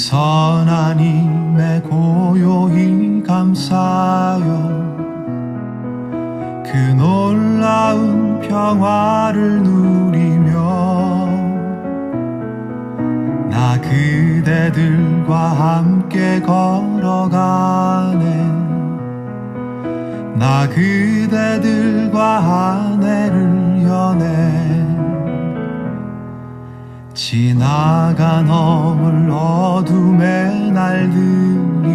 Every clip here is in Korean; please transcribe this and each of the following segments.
선한 힘에 고요히 감사여 그 놀라운 평화를 누리며 나 그대들과 함께 걸어가네. 나 그대들과 아내를 여네. 지나가 넘을 어둠의 날들이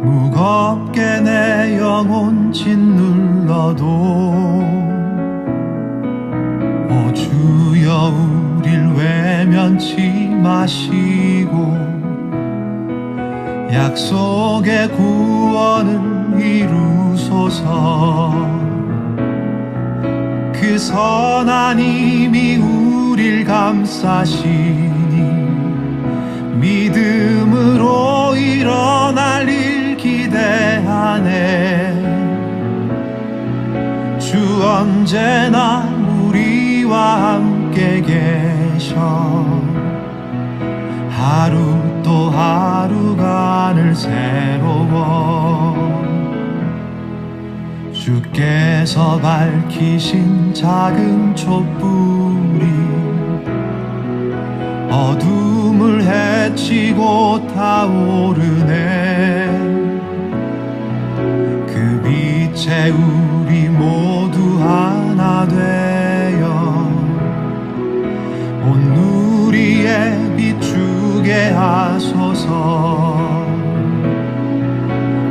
무겁게 내 영혼 짓눌러도 오 주여 우릴 외면치 마시고 약속의 구원을 이루소서. 그 선한 힘이 우릴 감싸시니 믿음으로 일어날 일 기대하네. 주 언제나 우리와 함께 계셔 하루 또 하루가 늘 새로워. 주께서 밝히신 작은 촛불이 어둠을 헤치고 타오르네. 그 빛에 우리 모두 하나 되어 온 누리에 비추게 하소서.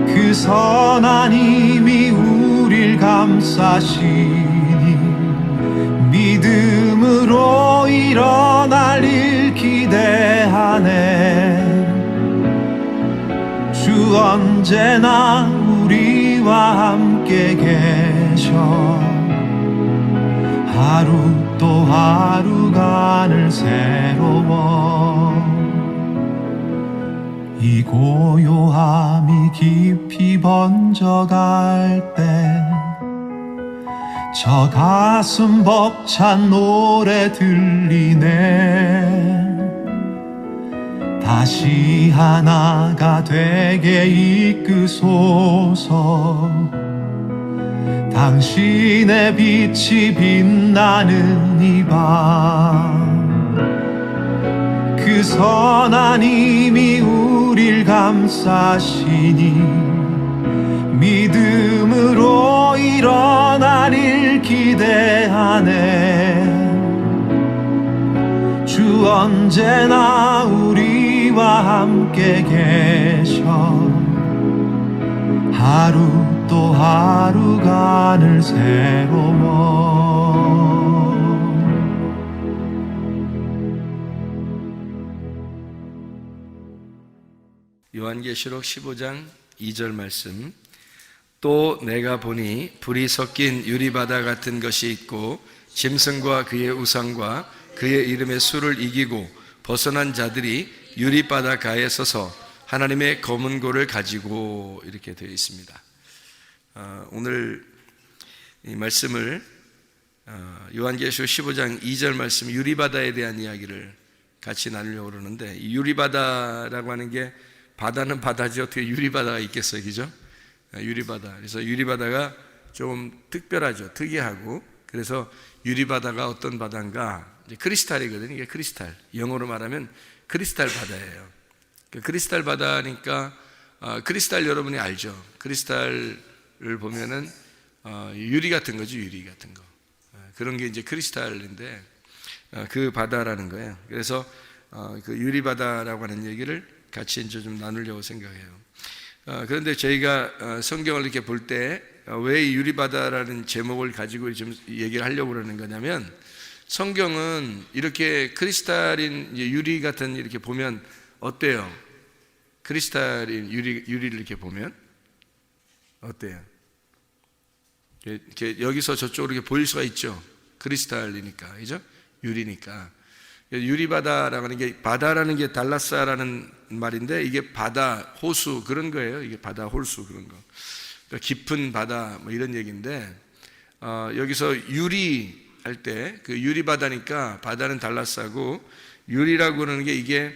그 선한 힘이 우릴 감싸시니 믿음으로 일어날 일 기대하네. 주 언제나 우리와 함께 계셔 하루 또 하루가 늘 새로워. 이 고요함이 깊이 번져갈 때 저 가슴 벅찬 노래 들리네. 다시 하나가 되게 이끄소서. 당신의 빛이 빛나는 이 밤 그 선한 힘이 우릴 감싸시니 믿음으로 일어날 일 기대하네. 주 언제나 우리와 함께 계셔 하루 또 하루가 늘 새로워. 요한계시록 15장 2절 말씀. 또 내가 보니 불이 섞인 유리바다 같은 것이 있고 짐승과 그의 우상과 그의 이름의 수를 이기고 벗어난 자들이 유리바다 가에 서서 하나님의 검은 고를 가지고, 이렇게 되어 있습니다. 오늘 이 말씀을 요한계시록 15장 2절 말씀 유리바다에 대한 이야기를 같이 나누려고 그러는데, 이 유리바다라고 하는 게 바다는 바다지 어떻게 유리바다가 있겠어요, 그죠? 유리바다. 그래서 유리바다가 좀 특별하죠, 특이하고. 그래서 유리바다가 어떤 바다인가? 이제 크리스탈이거든요. 이게 크리스탈. 영어로 말하면 크리스탈 바다예요. 크리스탈 바다니까 크리스탈 여러분이 알죠? 크리스탈을 보면은 유리 같은 거죠, 유리 같은 거. 그런 게 이제 크리스탈인데 그 바다라는 거예요. 그래서 그 유리바다라고 하는 얘기를 같이 이제 좀 나누려고 생각해요. 그런데 저희가 성경을 이렇게 볼 때 왜 유리바다라는 제목을 가지고 좀 얘기를 하려고 그러는 거냐면, 성경은 이렇게 크리스탈인 유리 같은 이렇게 보면 어때요? 크리스탈인 유리를 이렇게 보면 어때요? 이렇게 여기서 저쪽으로 이렇게 보일 수가 있죠. 크리스탈이니까, 그죠? 유리니까. 유리바다라고 하는 게, 바다라는 게 달라사라는 말인데, 이게 바다, 호수 그런 거예요. 이게 바다, 홀수 그런 거. 그러니까 깊은 바다 뭐 이런 얘기인데, 여기서 유리 할 때 그 유리바다니까 바다는 달라사고, 유리라고 하는 게 이게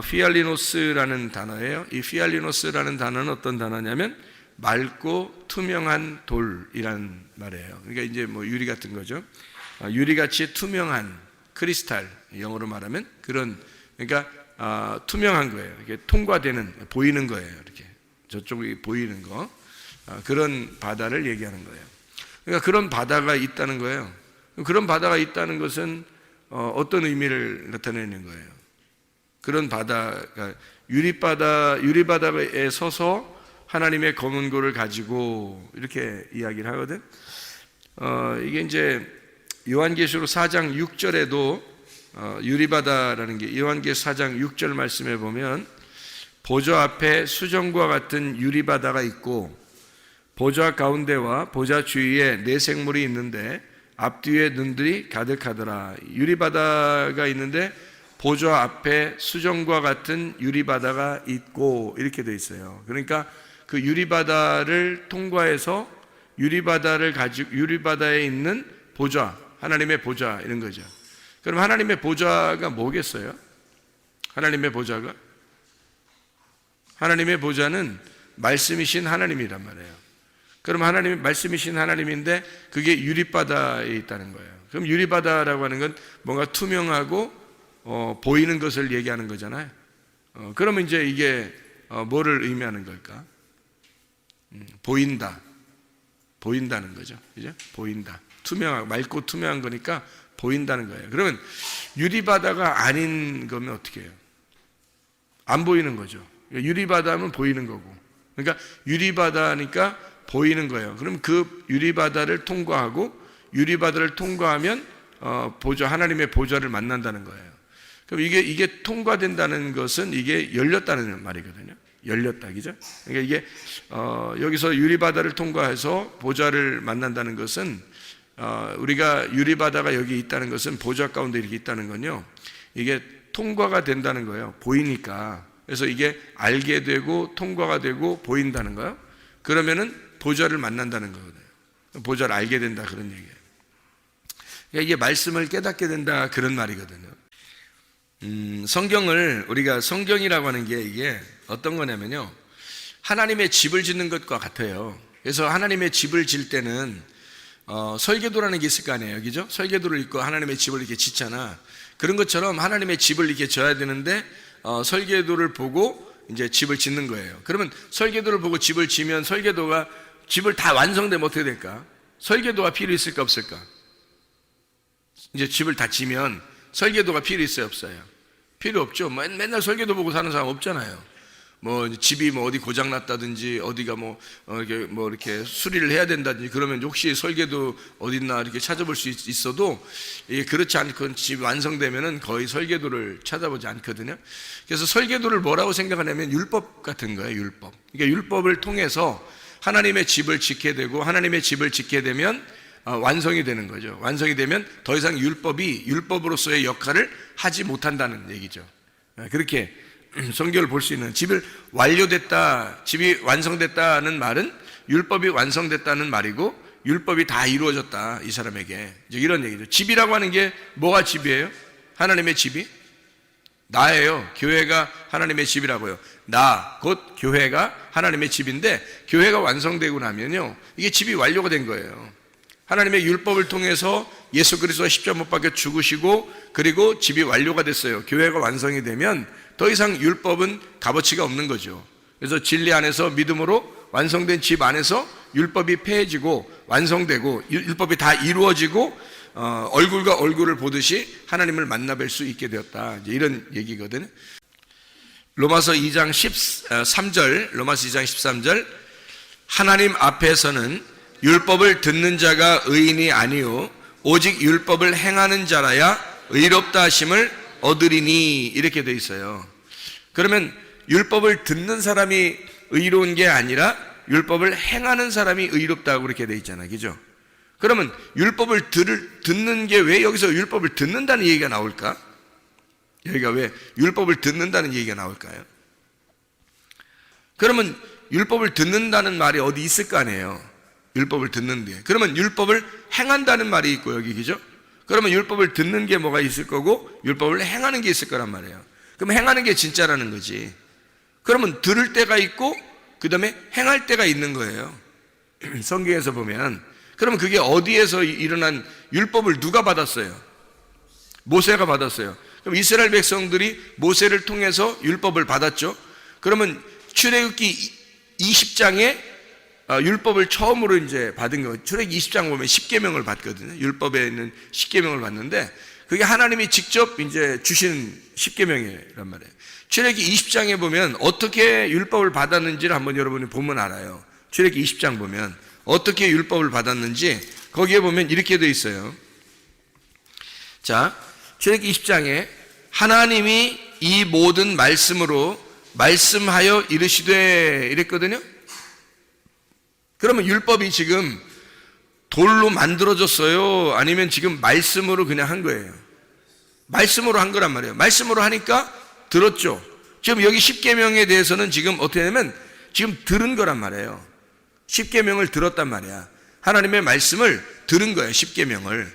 피알리노스라는 단어예요. 이 피알리노스라는 단어는 어떤 단어냐면 맑고 투명한 돌이라는 말이에요. 그러니까 이제 뭐 유리 같은 거죠. 유리같이 투명한 크리스탈, 영어로 말하면 그런, 그러니까 투명한 거예요. 이게 통과되는, 보이는 거예요. 이렇게 저쪽이 보이는 거, 그런 바다를 얘기하는 거예요. 그러니까 그런 바다가 있다는 거예요. 그런 바다가 있다는 것은 어떤 의미를 나타내는 거예요? 그런 바다가 유리바다에 서서 하나님의 검은고를 가지고 이렇게 이야기를 하거든. 이게 이제 요한계시록 4장 6절에도 유리바다라는 게 요한계시록 4장 6절 말씀에 보면 보좌 앞에 수정과 같은 유리바다가 있고 보좌 가운데와 보좌 주위에 네 생물이 있는데 앞뒤에 눈들이 가득하더라. 유리바다가 있는데 보좌 앞에 수정과 같은 유리바다가 있고 이렇게 되어 있어요. 그러니까 그 유리바다를 통과해서 유리바다에 있는 보좌, 하나님의 보좌 이런 거죠. 그럼 하나님의 보좌가 뭐겠어요? 하나님의 보좌는 말씀이신 하나님이란 말이에요. 그럼 하나님이 말씀이신 하나님인데 그게 유리바다에 있다는 거예요. 그럼 유리바다라고 하는 건 뭔가 투명하고 보이는 것을 얘기하는 거잖아요. 그러면 이제 이게 뭐를 의미하는 걸까? 보인다는 거죠. 그죠? 보인다. 투명하고 맑고 투명한 거니까 보인다는 거예요. 그러면 유리바다가 아닌 거면 어떻게 해요? 안 보이는 거죠. 유리바다면 보이는 거고. 그러니까 유리바다니까 보이는 거예요. 그럼 그 유리바다를 통과하고 유리바다를 통과하면 하나님의 보좌를 만난다는 거예요. 그럼 이게 통과된다는 것은 이게 열렸다는 말이거든요. 열렸다, 그죠? 그러니까 이게 여기서 유리바다를 통과해서 보좌를 만난다는 것은 우리가 유리바다가 여기 있다는 것은 보좌 가운데 이렇게 있다는 건요. 이게 통과가 된다는 거예요. 보이니까. 그래서 이게 알게 되고 통과가 되고 보인다는 거예요. 그러면은 보좌를 만난다는 거거든요. 보좌를 알게 된다 그런 얘기예요. 그러니까 이게 말씀을 깨닫게 된다 그런 말이거든요. 우리가 성경이라고 하는 게 이게 어떤 거냐면요. 하나님의 집을 짓는 것과 같아요. 그래서 하나님의 집을 질 때는 설계도라는 게 있을 거 아니에요. 그죠? 설계도를 읽고 하나님의 집을 이렇게 짓잖아. 그런 것처럼 하나님의 집을 이렇게 져야 되는데 설계도를 보고 이제 집을 짓는 거예요. 그러면 설계도를 보고 집을 지면 설계도가 집을 다 완성되면 어떻게 될까? 설계도가 필요 있을까 없을까? 이제 집을 다 지면 설계도가 필요 있어요 없어요? 필요 없죠. 맨날 설계도 보고 사는 사람 없잖아요. 뭐 집이 뭐 어디 고장 났다든지 어디가 이렇게 수리를 해야 된다든지 그러면 혹시 설계도 어딨나 이렇게 찾아볼 수 있어도 이게 그렇지 않고 집이 완성되면은 거의 설계도를 찾아보지 않거든요. 그래서 설계도를 뭐라고 생각하냐면 율법 같은 거예요. 율법. 그러니까 율법을 통해서 하나님의 집을 짓게 되고 하나님의 집을 짓게 되면 완성이 되는 거죠. 완성이 되면 더 이상 율법이 율법으로서의 역할을 하지 못한다는 얘기죠. 그렇게 성경을 볼 수 있는 집이 완성됐다는 말은 율법이 완성됐다는 말이고 율법이 다 이루어졌다 이 사람에게 이런 얘기죠. 집이라고 하는 게 뭐가 집이에요? 하나님의 집이? 나예요. 교회가 하나님의 집이라고요. 나, 곧 교회가 하나님의 집인데 교회가 완성되고 나면요 이게 집이 완료가 된 거예요. 하나님의 율법을 통해서 예수 그리스도가 십자가 못 박혀 죽으시고 그리고 집이 완료가 됐어요. 교회가 완성이 되면 더 이상 율법은 값어치가 없는 거죠. 그래서 진리 안에서 믿음으로 완성된 집 안에서 율법이 폐해지고 완성되고 율법이 다 이루어지고 얼굴과 얼굴을 보듯이 하나님을 만나뵐 수 있게 되었다. 이제 이런 얘기거든요. 로마서 2장 13절 하나님 앞에서는 율법을 듣는 자가 의인이 아니요 오직 율법을 행하는 자라야 의롭다 하심을 얻으리니 이렇게 돼 있어요. 그러면 율법을 듣는 사람이 의로운 게 아니라 율법을 행하는 사람이 의롭다고 그렇게 돼 있잖아요. 그죠? 그러면 율법을 듣는 게 왜 여기서 율법을 듣는다는 얘기가 나올까? 여기가 왜 율법을 듣는다는 얘기가 나올까요? 그러면 율법을 듣는다는 말이 어디 있을 거 아니에요. 율법을 듣는 게. 그러면 율법을 행한다는 말이 있고 여기 그죠? 그러면 율법을 듣는 게 뭐가 있을 거고 율법을 행하는 게 있을 거란 말이에요. 그럼 행하는 게 진짜라는 거지. 그러면 들을 때가 있고 그 다음에 행할 때가 있는 거예요. 성경에서 보면. 그러면 그게 어디에서 일어난 율법을 누가 받았어요? 모세가 받았어요. 그럼 이스라엘 백성들이 모세를 통해서 율법을 받았죠. 그러면 출애굽기 20장에 율법을 처음으로 이제 받은 거. 출애굽기 20장 보면 10계명을 받거든요. 율법에 있는 10계명을 받는데 그게 하나님이 직접 이제 주신 10계명이란 말이에요. 출애굽기 20장에 보면 어떻게 율법을 받았는지를 한번 여러분이 보면 알아요. 출애굽기 20장 보면 어떻게 율법을 받았는지 거기에 보면 이렇게 되어 있어요. 자, 출애굽기 20장에 하나님이 이 모든 말씀으로 말씀하여 이르시되 이랬거든요. 그러면 율법이 지금 돌로 만들어졌어요? 아니면 지금 말씀으로 그냥 한 거예요? 말씀으로 한 거란 말이에요. 말씀으로 하니까 들었죠. 지금 여기 10계명에 대해서는 지금 어떻게 하냐면 지금 들은 거란 말이에요. 10계명을 들었단 말이야. 하나님의 말씀을 들은 거예요. 10계명을.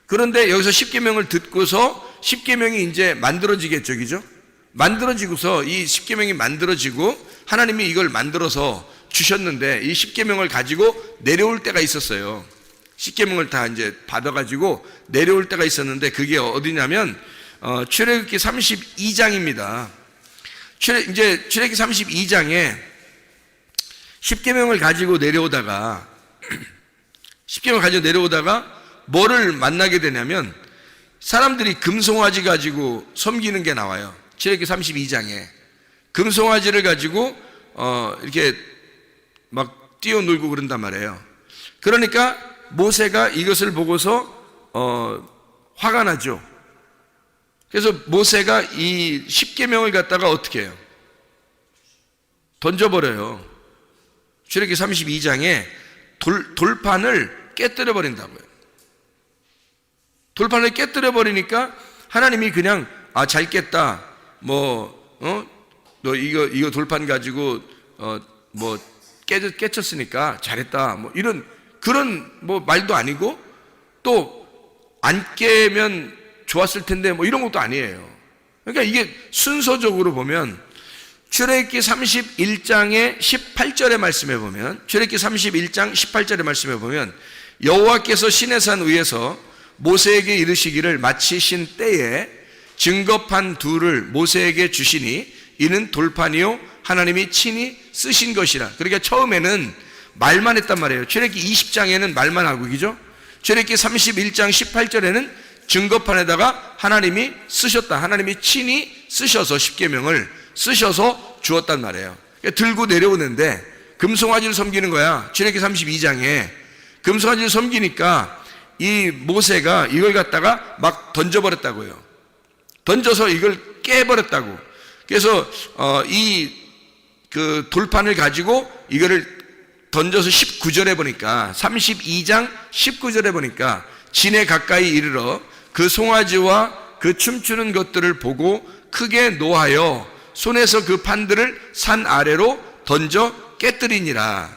그런데 여기서 10계명을 듣고서 10계명이 이제 만들어지겠죠. 그죠? 만들어지고서 이 10계명이 만들어지고 하나님이 이걸 만들어서 주셨는데 이 10계명을 가지고 내려올 때가 있었어요. 10계명을 다 이제 받아가지고 내려올 때가 있었는데 그게 어디냐면 출애굽기 32장입니다. 이제 출애굽기 32장에 10계명을 가지고 내려오다가 10계명을 가지고 내려오다가 뭐를 만나게 되냐면 사람들이 금송아지 가지고 섬기는 게 나와요. 출애굽기 32장에 금송아지를 가지고 이렇게 막 뛰어놀고 그런단 말이에요. 그러니까 모세가 이것을 보고서 화가 나죠. 그래서 모세가 이 10계명을 갖다가 어떻게 해요? 던져버려요. 출애굽기 32장에 돌판을 깨뜨려 버린다고요. 돌판을 깨뜨려 버리니까 하나님이 그냥 잘 깼다. 너 이거 돌판 가지고 깨쳤으니까 잘했다. 뭐 이런 그런 말도 아니고 또 안 깨면 좋았을 텐데 이런 것도 아니에요. 그러니까 이게 순서적으로 보면 출애굽기 31장의 18절의 말씀에 보면 출애굽기 31장 18절의 말씀에 보면 여호와께서 시내산 위에서 모세에게 이르시기를 마치신 때에 증거판 둘을 모세에게 주시니 이는 돌판이요 하나님이 친히 쓰신 것이라. 그러니까 처음에는 말만 했단 말이에요. 출애굽기 20장에는 말만 하고 그죠? 출애굽기 31장 18절에는 증거판에다가 하나님이 쓰셨다. 하나님이 친히 쓰셔서 10계명을 쓰셔서 주었단 말이에요. 그러니까 들고 내려오는데 금송아지를 섬기는 거야. 출애굽기 32장에 금송아지를 섬기니까 이 모세가 이걸 갖다가 막 던져버렸다고요. 던져서 이걸 깨버렸다고. 그래서 그 돌판을 가지고 이거를 던져서 19절에 보니까 32장 19절에 보니까 진에 가까이 이르러 그 송아지와 그 춤추는 것들을 보고 크게 노하여 손에서 그 판들을 산 아래로 던져 깨뜨리니라.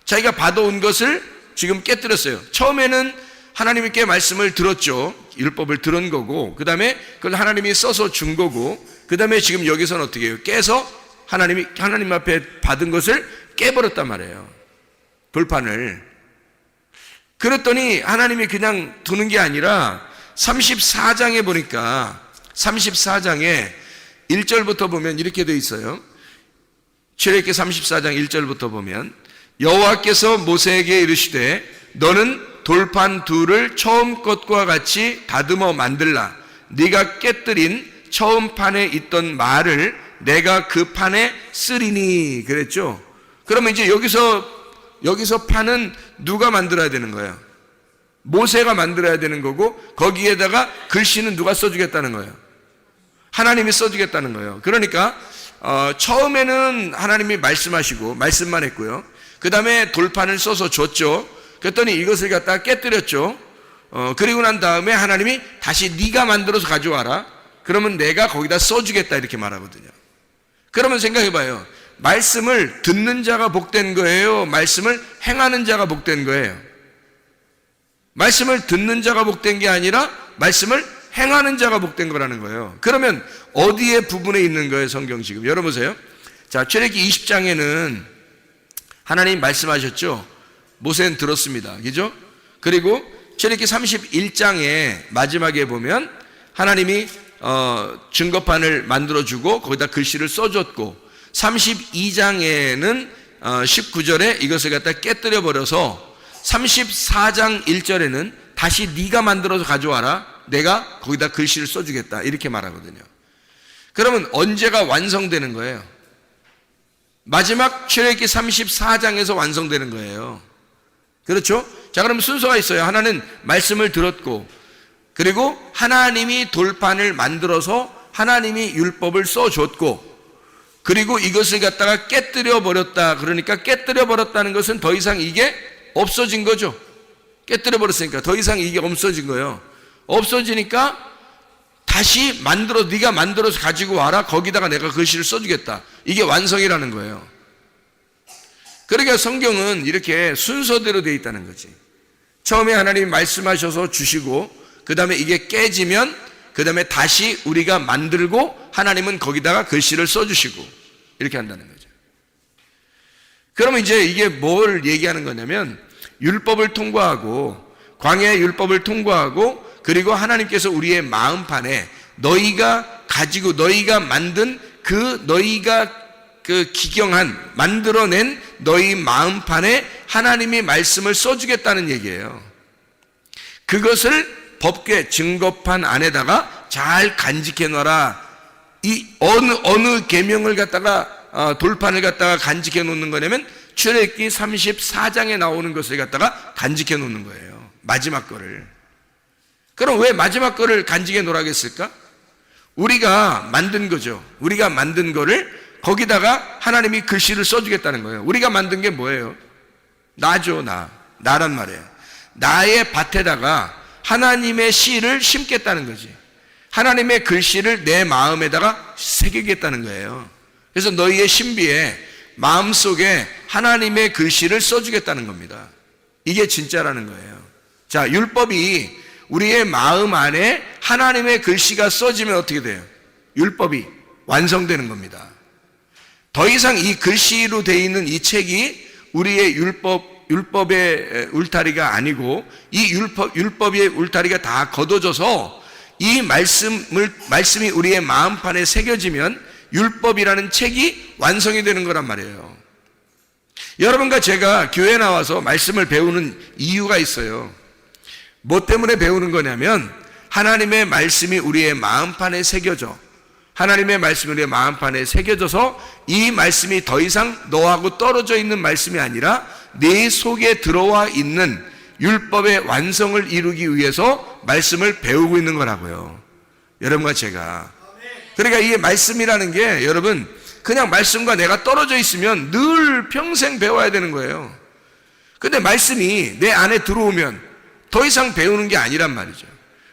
자기가 받아온 것을 지금 깨뜨렸어요. 처음에는 하나님께 말씀을 들었죠. 율법을 들은 거고 그 다음에 그걸 하나님이 써서 준 거고 그 다음에 지금 여기서는 어떻게 해요? 깨서 하나님 앞에 받은 것을 깨버렸단 말이에요. 돌판을. 그랬더니 하나님이 그냥 두는 게 아니라 34장에 보니까 34장에 1절부터 보면 이렇게 되어 있어요. 출애굽기 34장 1절부터 보면 여호와께서 모세에게 이르시되 너는 돌판 둘을 처음 것과 같이 다듬어 만들라. 네가 깨뜨린 처음 판에 있던 말을 내가 그 판에 쓰리니 그랬죠. 그러면 이제 여기서 판은 누가 만들어야 되는 거예요? 모세가 만들어야 되는 거고 거기에다가 글씨는 누가 써주겠다는 거예요? 하나님이 써주겠다는 거예요. 그러니까 처음에는 하나님이 말씀하시고 말씀만 했고요. 그 다음에 돌판을 써서 줬죠. 그랬더니 이것을 갖다가 깨뜨렸죠. 그리고 난 다음에 하나님이 다시 네가 만들어서 가져와라. 그러면 내가 거기다 써주겠다 이렇게 말하거든요. 그러면 생각해봐요. 말씀을 듣는 자가 복된 거예요? 말씀을 행하는 자가 복된 거예요? 말씀을 듣는 자가 복된 게 아니라 말씀을 행하는 자가 복된 거라는 거예요. 그러면 어디에 부분에 있는 거예요, 성경 지금? 열어보세요. 자, 출애굽기 20장에는 하나님 말씀하셨죠. 모세는 들었습니다. 그죠? 그리고 출애굽기 31장에 마지막에 보면 하나님이 증거판을 만들어주고 거기다 글씨를 써줬고, 32장에는 19절에 이것을 갖다 깨뜨려 버려서 34장 1절에는 다시 네가 만들어서 가져와라, 내가 거기다 글씨를 써주겠다, 이렇게 말하거든요. 그러면 언제가 완성되는 거예요? 마지막 출애굽기 34장에서 완성되는 거예요. 그렇죠? 자, 그럼 순서가 있어요. 하나는 말씀을 들었고, 그리고 하나님이 돌판을 만들어서 하나님이 율법을 써줬고, 그리고 이것을 갖다가 깨뜨려 버렸다. 그러니까 깨뜨려 버렸다는 것은 더 이상 이게 없어진 거죠. 깨뜨려 버렸으니까 더 이상 이게 없어진 거예요. 없어지니까 다시 네가 만들어서 가지고 와라, 거기다가 내가 글씨를 써주겠다. 이게 완성이라는 거예요. 그러니까 성경은 이렇게 순서대로 되어 있다는 거지. 처음에 하나님이 말씀하셔서 주시고, 그 다음에 이게 깨지면 그 다음에 다시 우리가 만들고 하나님은 거기다가 글씨를 써주시고, 이렇게 한다는 거죠. 그러면 이제 이게 뭘 얘기하는 거냐면, 율법을 통과하고, 광야의 율법을 통과하고, 그리고 하나님께서 우리의 마음판에 너희가 가지고 너희가 만든 너희가 기경한, 만들어낸 너희 마음판에 하나님이 말씀을 써주겠다는 얘기예요. 그것을 법궤 증거판 안에다가 잘 간직해 놔라. 이 어느 계명을 갖다가 돌판을 갖다가 간직해 놓는 거냐면 출애굽기 34장에 나오는 것을 갖다가 간직해 놓는 거예요. 마지막 거를. 그럼 왜 마지막 거를 간직해 놓으라겠을까? 우리가 만든 거죠. 우리가 만든 거를 거기다가 하나님이 글씨를 써주겠다는 거예요. 우리가 만든 게 뭐예요? 나죠. 나란 말이에요. 나의 밭에다가 하나님의 씨를 심겠다는 거지. 하나님의 글씨를 내 마음에다가 새기겠다는 거예요. 그래서 너희의 신비에, 마음속에 하나님의 글씨를 써주겠다는 겁니다. 이게 진짜라는 거예요. 자, 율법이 우리의 마음 안에 하나님의 글씨가 써지면 어떻게 돼요? 율법이 완성되는 겁니다. 더 이상 이 글씨로 되어 있는 이 책이 우리의 율법의 울타리가 아니고, 이 율법의 울타리가 다 걷어져서 이 말씀이 우리의 마음판에 새겨지면 율법이라는 책이 완성이 되는 거란 말이에요. 여러분과 제가 교회에 나와서 말씀을 배우는 이유가 있어요. 뭐 때문에 배우는 거냐면, 하나님의 말씀이 우리의 마음판에 새겨져, 하나님의 말씀이 우리의 마음판에 새겨져서 이 말씀이 더 이상 너하고 떨어져 있는 말씀이 아니라 내 속에 들어와 있는 율법의 완성을 이루기 위해서 말씀을 배우고 있는 거라고요. 여러분과 제가. 그러니까 이게 말씀이라는 게, 여러분, 그냥 말씀과 내가 떨어져 있으면 늘 평생 배워야 되는 거예요. 근데 말씀이 내 안에 들어오면 더 이상 배우는 게 아니란 말이죠.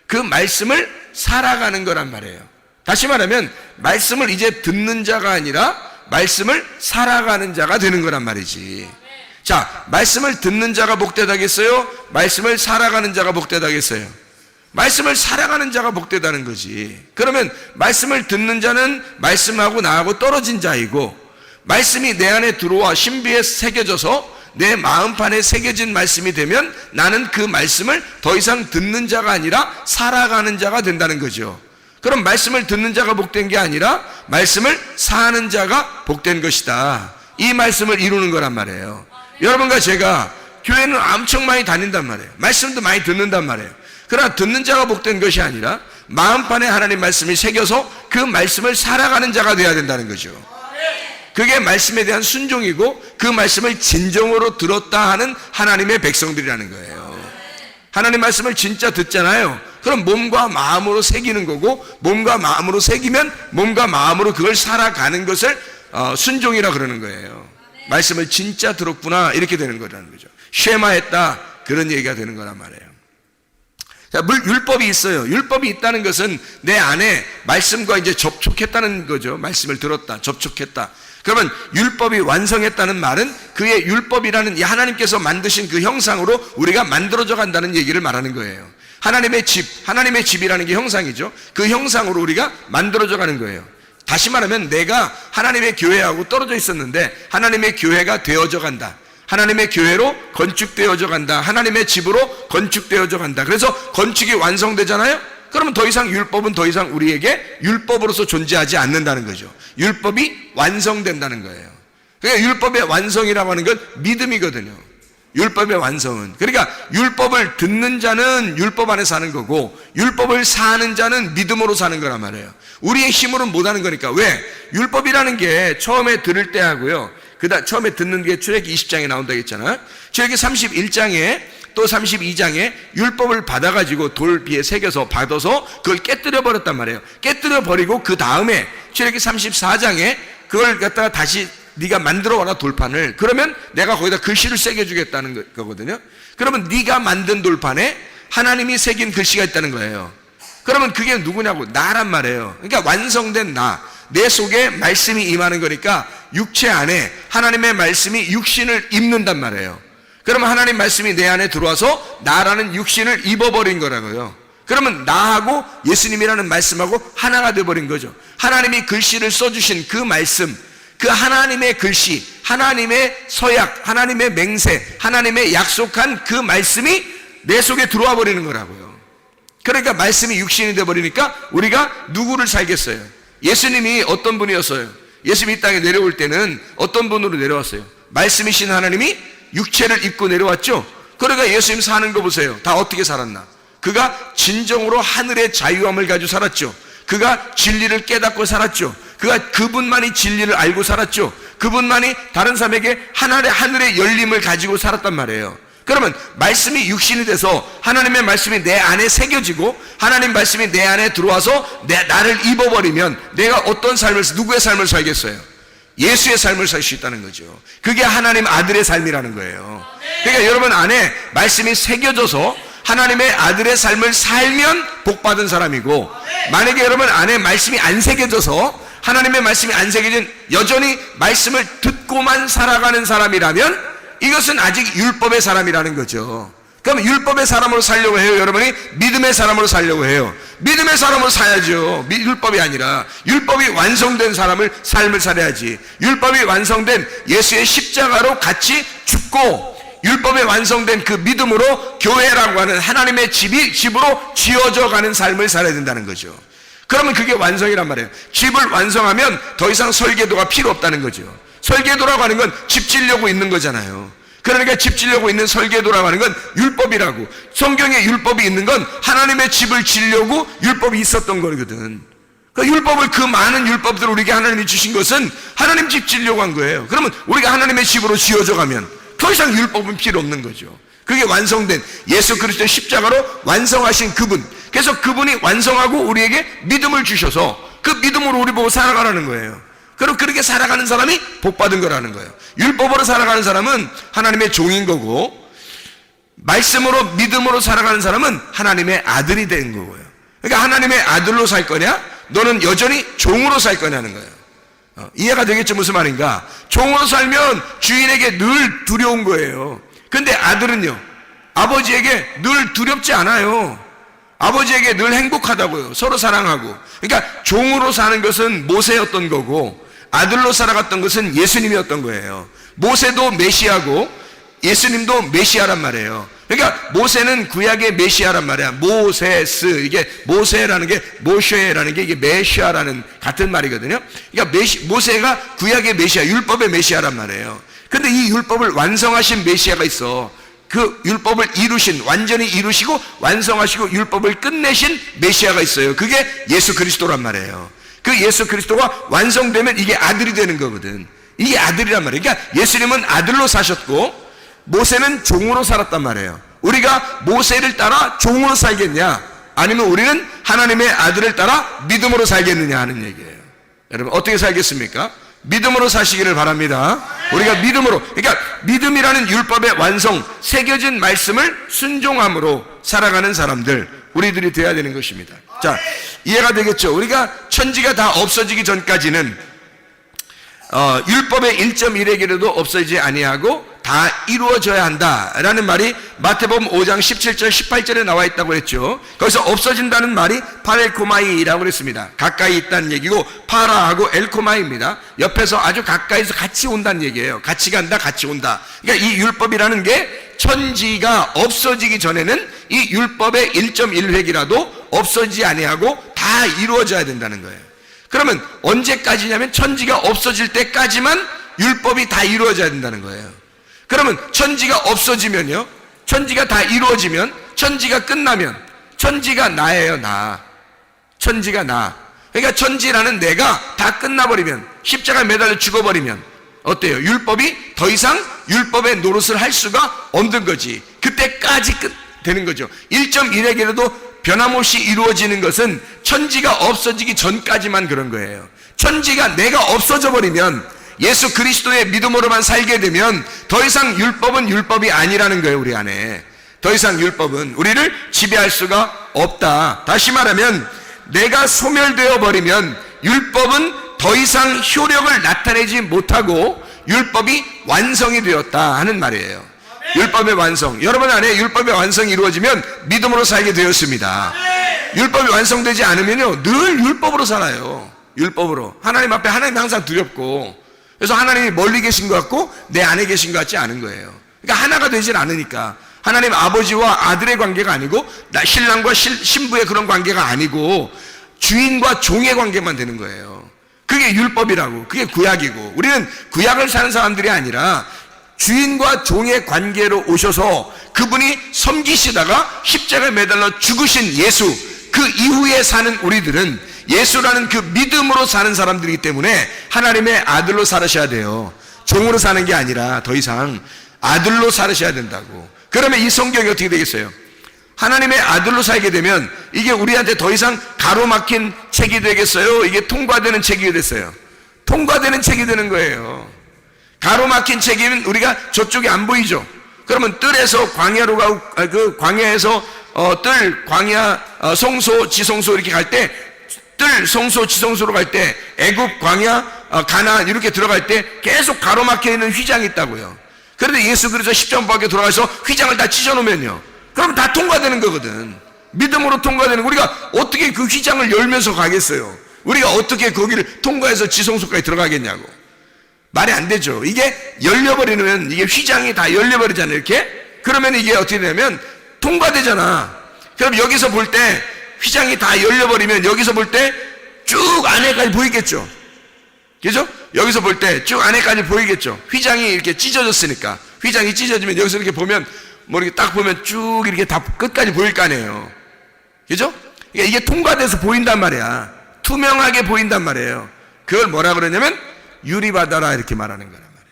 그 말씀을 살아가는 거란 말이에요. 다시 말하면 말씀을 이제 듣는 자가 아니라 말씀을 살아가는 자가 되는 거란 말이지. 자, 말씀을 듣는 자가 복되다겠어요? 말씀을 살아가는 자가 복되다겠어요? 말씀을 살아가는 자가 복되다는 거지. 그러면 말씀을 듣는 자는 말씀하고 나하고 떨어진 자이고, 말씀이 내 안에 들어와 신비에 새겨져서 내 마음판에 새겨진 말씀이 되면 나는 그 말씀을 더 이상 듣는 자가 아니라 살아가는 자가 된다는 거죠. 그럼 말씀을 듣는 자가 복된 게 아니라 말씀을 사는 자가 복된 것이다. 이 말씀을 이루는 거란 말이에요. 여러분과 제가 교회는 엄청 많이 다닌단 말이에요. 말씀도 많이 듣는단 말이에요. 그러나 듣는 자가 복된 것이 아니라 마음판에 하나님 말씀이 새겨서 그 말씀을 살아가는 자가 되어야 된다는 거죠. 그게 말씀에 대한 순종이고, 그 말씀을 진정으로 들었다 하는 하나님의 백성들이라는 거예요. 하나님 말씀을 진짜 듣잖아요. 그럼 몸과 마음으로 새기는 거고, 몸과 마음으로 새기면 몸과 마음으로 그걸 살아가는 것을 순종이라 그러는 거예요. 말씀을 진짜 들었구나, 이렇게 되는 거라는 거죠. 쉐마했다, 그런 얘기가 되는 거란 말이에요. 자, 율법이 있어요. 율법이 있다는 것은 내 안에 말씀과 이제 접촉했다는 거죠. 말씀을 들었다, 접촉했다. 그러면 율법이 완성했다는 말은 그의 율법이라는 하나님께서 만드신 그 형상으로 우리가 만들어져 간다는 얘기를 말하는 거예요. 하나님의 집, 하나님의 집이라는 게 형상이죠. 그 형상으로 우리가 만들어져 가는 거예요. 다시 말하면 내가 하나님의 교회하고 떨어져 있었는데 하나님의 교회가 되어져 간다. 하나님의 교회로 건축되어져 간다. 하나님의 집으로 건축되어져 간다. 그래서 건축이 완성되잖아요. 그러면 더 이상 율법은 더 이상 우리에게 율법으로서 존재하지 않는다는 거죠. 율법이 완성된다는 거예요. 그러니까 율법의 완성이라고 하는 건 믿음이거든요. 율법의 완성은. 그러니까 율법을 듣는 자는 율법 안에 사는 거고 율법을 사는 자는 믿음으로 사는 거란 말이에요. 우리의 힘으로는 못하는 거니까. 왜? 율법이라는 게 처음에 들을 때 하고요, 처음에 듣는 게 출애굽기 20장에 나온다고 했잖아요. 출애굽기 31장에 또 32장에 율법을 받아가지고 돌비에 새겨서 받아서 그걸 깨뜨려 버렸단 말이에요. 깨뜨려 버리고 그 다음에 출애굽기 34장에 그걸 갖다가 다시 네가 만들어 와라 돌판을. 그러면 내가 거기다 글씨를 새겨주겠다는 거거든요. 그러면 네가 만든 돌판에 하나님이 새긴 글씨가 있다는 거예요. 그러면 그게 누구냐고? 나란 말이에요. 그러니까 완성된 나, 내 속에 말씀이 임하는 거니까 육체 안에 하나님의 말씀이 육신을 입는단 말이에요. 그러면 하나님 말씀이 내 안에 들어와서 나라는 육신을 입어버린 거라고요. 그러면 나하고 예수님이라는 말씀하고 하나가 되어버린 거죠. 하나님이 글씨를 써주신 그 말씀, 그 하나님의 글씨, 하나님의 서약, 하나님의 맹세, 하나님의 약속한 그 말씀이 내 속에 들어와 버리는 거라고요. 그러니까 말씀이 육신이 되어버리니까 우리가 누구를 살겠어요? 예수님이 어떤 분이었어요? 예수님이 이 땅에 내려올 때는 어떤 분으로 내려왔어요? 말씀이신 하나님이 육체를 입고 내려왔죠. 그러니까 예수님 사는 거 보세요. 다 어떻게 살았나? 그가 진정으로 하늘의 자유함을 가지고 살았죠. 그가 진리를 깨닫고 살았죠. 그분만이 진리를 알고 살았죠. 그분만이 다른 사람에게 하늘의 열림을 가지고 살았단 말이에요. 그러면 말씀이 육신이 돼서 하나님의 말씀이 내 안에 새겨지고 하나님 말씀이 내 안에 들어와서 나를 입어버리면 내가 어떤 삶을, 누구의 삶을 살겠어요? 예수의 삶을 살 수 있다는 거죠. 그게 하나님 아들의 삶이라는 거예요. 그러니까 여러분 안에 말씀이 새겨져서 하나님의 아들의 삶을 살면 복받은 사람이고, 만약에 여러분 안에 말씀이 안 새겨져서 하나님의 말씀이 안 새겨진 여전히 말씀을 듣고만 살아가는 사람이라면 이것은 아직 율법의 사람이라는 거죠. 그럼 율법의 사람으로 살려고 해요? 여러분이 믿음의 사람으로 살려고 해요? 믿음의 사람으로 살야죠. 율법이 아니라 율법이 완성된 삶을 살아야지. 율법이 완성된 예수의 십자가로 같이 죽고 율법에 완성된 그 믿음으로 교회라고 하는 하나님의 집으로 지어져 가는 삶을 살아야 된다는 거죠. 그러면 그게 완성이란 말이에요. 집을 완성하면 더 이상 설계도가 필요 없다는 거죠. 설계도라고 하는 건 집 지려고 있는 거잖아요. 그러니까 집 지려고 있는 설계도라고 하는 건 율법이라고. 성경에 율법이 있는 건 하나님의 집을 지려고 율법이 있었던 거거든. 그 율법을, 그 많은 율법들을 우리에게 하나님이 주신 것은 하나님 집 지려고 한 거예요. 그러면 우리가 하나님의 집으로 지어져 가면 더 이상 율법은 필요 없는 거죠. 그게 완성된 예수 그리스도의 십자가로 완성하신 그분. 그래서 그분이 완성하고 우리에게 믿음을 주셔서 그 믿음으로 우리 보고 살아가라는 거예요. 그럼 그렇게 살아가는 사람이 복받은 거라는 거예요. 율법으로 살아가는 사람은 하나님의 종인 거고, 말씀으로 믿음으로 살아가는 사람은 하나님의 아들이 된 거고요. 그러니까 하나님의 아들로 살 거냐, 너는 여전히 종으로 살 거냐는 거예요. 이해가 되겠죠? 무슨 말인가? 종으로 살면 주인에게 늘 두려운 거예요. 근데 아들은요, 아버지에게 늘 두렵지 않아요. 아버지에게 늘 행복하다고요. 서로 사랑하고. 그러니까 종으로 사는 것은 모세였던 거고, 아들로 살아갔던 것은 예수님이었던 거예요. 모세도 메시아고 예수님도 메시아란 말이에요. 그러니까 모세는 구약의 메시아란 말이야. 모세스, 이게 모세라는 게 모쉐라는 게 이게 메시아라는 같은 말이거든요. 그러니까 모세가 구약의 메시아, 율법의 메시아란 말이에요. 근데 이 율법을 완성하신 메시아가 있어. 그 율법을 완전히 이루시고 완성하시고 율법을 끝내신 메시아가 있어요. 그게 예수 그리스도란 말이에요. 그 예수 그리스도가 완성되면 이게 아들이 되는 거거든. 이게 아들이란 말이에요. 그러니까 예수님은 아들로 사셨고 모세는 종으로 살았단 말이에요. 우리가 모세를 따라 종으로 살겠냐, 아니면 우리는 하나님의 아들을 따라 믿음으로 살겠느냐 하는 얘기예요. 여러분 어떻게 살겠습니까? 믿음으로 사시기를 바랍니다. 우리가 믿음으로, 그러니까 믿음이라는 율법의 완성, 새겨진 말씀을 순종함으로 살아가는 사람들, 우리들이 되어야 되는 것입니다. 자, 이해가 되겠죠? 우리가 천지가 다 없어지기 전까지는 율법의 1.1획이라도 없어지지 아니하고 다 이루어져야 한다라는 말이 마태복음 5장 17절 18절에 나와 있다고 했죠. 거기서 없어진다는 말이 파렐코마이라고 그랬습니다. 가까이 있다는 얘기고 파라하고 엘코마이입니다. 옆에서 아주 가까이서 같이 온다는 얘기예요. 같이 간다, 같이 온다. 그러니까 이 율법이라는 게 천지가 없어지기 전에는 이 율법의 1.1획이라도 없어지지 아니하고 다 이루어져야 된다는 거예요. 그러면 언제까지냐면 천지가 없어질 때까지만 율법이 다 이루어져야 된다는 거예요. 그러면 천지가 없어지면요, 천지가 다 이루어지면, 천지가 끝나면 천지가 나예요. 나. 천지가 나. 그러니까 천지라는 내가 다 끝나버리면, 십자가에 매달려 죽어버리면 어때요? 율법이 더 이상 율법의 노릇을 할 수가 없는 거지. 그때까지 되는 거죠. 1.1획이라도 변함없이 이루어지는 것은 천지가 없어지기 전까지만 그런 거예요. 천지가 내가 없어져 버리면, 예수 그리스도의 믿음으로만 살게 되면 더 이상 율법은 율법이 아니라는 거예요. 우리 안에 더 이상 율법은 우리를 지배할 수가 없다. 다시 말하면 내가 소멸되어 버리면 율법은 더 이상 효력을 나타내지 못하고 율법이 완성이 되었다 하는 말이에요. 율법의 완성, 여러분 안에 율법의 완성이 이루어지면 믿음으로 살게 되었습니다. 율법이 완성되지 않으면요, 늘 율법으로 살아요. 율법으로. 하나님 앞에 하나님 항상 두렵고, 그래서 하나님이 멀리 계신 것 같고 내 안에 계신 것 같지 않은 거예요. 그러니까 하나가 되질 않으니까. 하나님 아버지와 아들의 관계가 아니고, 신랑과 신부의 그런 관계가 아니고 주인과 종의 관계만 되는 거예요. 그게 율법이라고. 그게 구약이고, 우리는 구약을 사는 사람들이 아니라 주인과 종의 관계로 오셔서 그분이 섬기시다가 십자가에 매달려 죽으신 예수, 그 이후에 사는 우리들은 예수라는 그 믿음으로 사는 사람들이기 때문에 하나님의 아들로 살으셔야 돼요. 종으로 사는 게 아니라 더 이상 아들로 살으셔야 된다고. 그러면 이 성경이 어떻게 되겠어요? 하나님의 아들로 살게 되면 이게 우리한테 더 이상 가로막힌 책이 되겠어요? 이게 통과되는 책이 됐어요. 통과되는 책이 되는 거예요. 가로막힌 책이면 우리가 저쪽이 안 보이죠. 그러면 뜰에서 광야로 가고, 그 광야에서 뜰, 광야, 성소, 지성소 이렇게 갈 때, 뜰, 성소, 지성소로 갈 때, 애굽, 광야, 가나안 이렇게 들어갈 때 계속 가로막혀 있는 휘장이 있다고요. 그런데 예수 그리스도 십자가 밖에 돌아가서 휘장을 다 찢어놓으면요, 그럼 다 통과되는 거거든. 믿음으로 통과되는 거. 우리가 어떻게 그 휘장을 열면서 가겠어요? 우리가 어떻게 거기를 통과해서 지성소까지 들어가겠냐고. 말이 안 되죠. 이게 열려버리면, 이게 휘장이 다 열려버리잖아요, 이렇게. 그러면 이게 어떻게 되냐면 통과되잖아. 그럼 여기서 볼 때 휘장이 다 열려버리면 여기서 볼 때 쭉 안에까지 보이겠죠. 그죠? 여기서 볼 때 쭉 안에까지 보이겠죠. 휘장이 이렇게 찢어졌으니까. 휘장이 찢어지면 여기서 이렇게 보면, 뭐 이렇게 딱 보면 쭉 이렇게 다 끝까지 보일 거 아니에요. 그죠? 이게 통과돼서 보인단 말이야. 투명하게 보인단 말이에요. 그걸 뭐라 그러냐면 유리바다라 이렇게 말하는 거란 말이에요.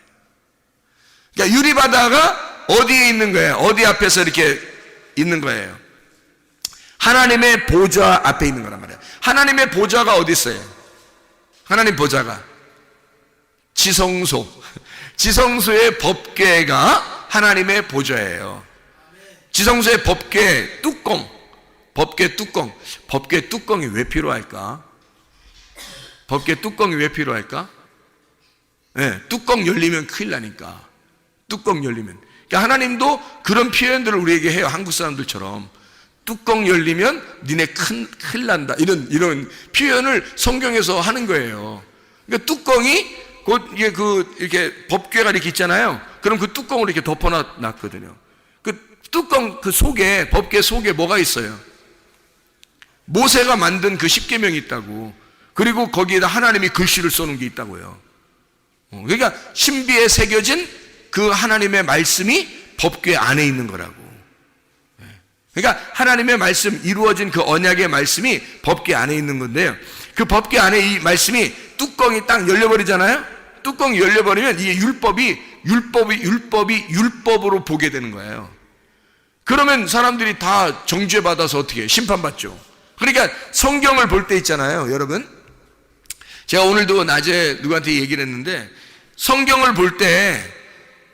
그러니까 유리바다가 어디에 있는 거예요? 어디 앞에서 이렇게 있는 거예요? 하나님의 보좌 앞에 있는 거란 말이에요. 하나님의 보좌가 어디 있어요? 하나님 보좌가 지성소. 지성소의 법궤가 하나님의 보좌예요. 지성소의 법궤 뚜껑. 법궤 뚜껑. 법궤 뚜껑이 왜 필요할까? 법궤 뚜껑이 왜 필요할까? 네, 뚜껑 열리면 큰일 나니까. 뚜껑 열리면. 그러니까 하나님도 그런 표현들을 우리에게 해요. 한국 사람들처럼. 뚜껑 열리면 니네 큰일 난다. 이런 표현을 성경에서 하는 거예요. 그러니까 뚜껑이 곧 이렇게 법궤가 이렇게 있잖아요. 그럼 그 뚜껑으로 이렇게 덮어놨거든요. 그 뚜껑 그 속에, 법궤 속에 뭐가 있어요? 모세가 만든 그 십계명이 있다고. 그리고 거기에다 하나님이 글씨를 써놓은 게 있다고요. 그러니까 신비에 새겨진 그 하나님의 말씀이 법궤 안에 있는 거라고. 그러니까 하나님의 말씀, 이루어진 그 언약의 말씀이 법궤 안에 있는 건데요, 그 법궤 안에 이 말씀이 뚜껑이 딱 열려버리잖아요. 뚜껑이 열려버리면 이게 율법으로 보게 되는 거예요. 그러면 사람들이 다 정죄 받아서 어떻게 해요? 심판받죠. 그러니까 성경을 볼 때 있잖아요, 여러분. 제가 오늘도 낮에 누구한테 얘기를 했는데, 성경을 볼 때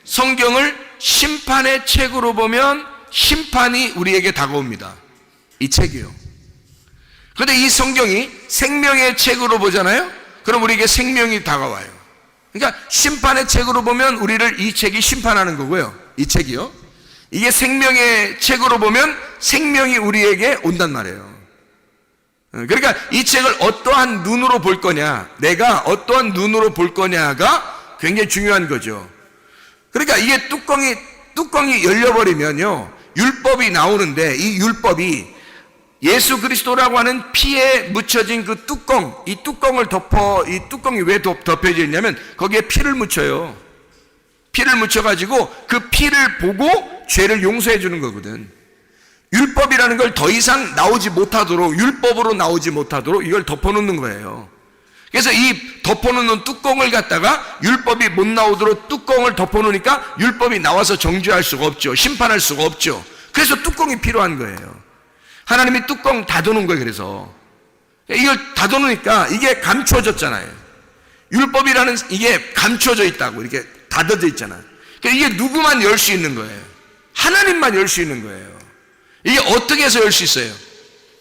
성경을 심판의 책으로 보면 심판이 우리에게 다가옵니다. 이 책이요. 그런데 이 성경이 생명의 책으로 보잖아요. 그럼 우리에게 생명이 다가와요. 그러니까 심판의 책으로 보면 우리를 이 책이 심판하는 거고요. 이 책이요. 이게 생명의 책으로 보면 생명이 우리에게 온단 말이에요. 그러니까 이 책을 어떠한 눈으로 볼 거냐, 내가 어떠한 눈으로 볼 거냐가 굉장히 중요한 거죠. 그러니까 이게 뚜껑이 열려버리면요, 율법이 나오는데 이 율법이 예수 그리스도라고 하는 피에 묻혀진 그 뚜껑, 이 뚜껑을 이 뚜껑이 왜 덮여져 있냐면 거기에 피를 묻혀요. 피를 묻혀가지고 그 피를 보고 죄를 용서해 주는 거거든. 율법이라는 걸 더 이상 나오지 못하도록, 율법으로 나오지 못하도록 이걸 덮어놓는 거예요. 그래서 이 덮어놓는 뚜껑을 갖다가 율법이 못 나오도록 뚜껑을 덮어놓으니까 율법이 나와서 정죄할 수가 없죠. 심판할 수가 없죠. 그래서 뚜껑이 필요한 거예요. 하나님이 뚜껑 닫아놓은 거예요. 그래서 이걸 닫아놓으니까 이게 감춰졌잖아요. 율법이라는 이게 감춰져 있다고, 이렇게 닫아져 있잖아요. 그러니까 이게 누구만 열 수 있는 거예요. 하나님만 열 수 있는 거예요. 이게 어떻게 해서 열 수 있어요?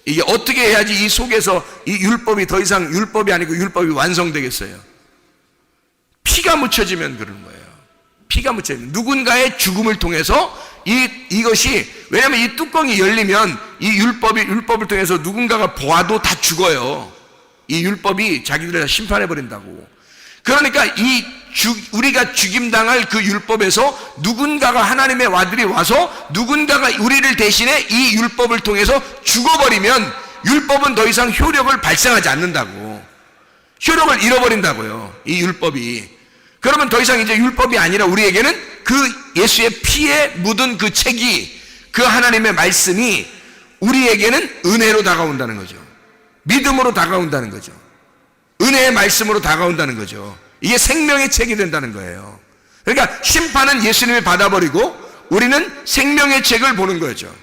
이게 어떻게 해야지 이 속에서 이 율법이 더 이상 율법이 아니고 율법이 완성되겠어요? 피가 묻혀지면 그러는 거예요. 피가 묻혀지면 누군가의 죽음을 통해서 이것이, 왜냐하면 이 뚜껑이 열리면 이 율법을 통해서 누군가가 보아도 다 죽어요. 이 율법이 자기들을 다 심판해 버린다고. 그러니까 우리가 죽임당할 그 율법에서 누군가가, 하나님의 아들이 와서 누군가가 우리를 대신해 이 율법을 통해서 죽어버리면 율법은 더 이상 효력을 발생하지 않는다고. 효력을 잃어버린다고요, 이 율법이. 그러면 더 이상 이제 율법이 아니라 우리에게는 그 예수의 피에 묻은 그 책이, 그 하나님의 말씀이 우리에게는 은혜로 다가온다는 거죠. 믿음으로 다가온다는 거죠. 은혜의 말씀으로 다가온다는 거죠. 이게 생명의 책이 된다는 거예요. 그러니까 심판은 예수님이 받아버리고 우리는 생명의 책을 보는 거죠.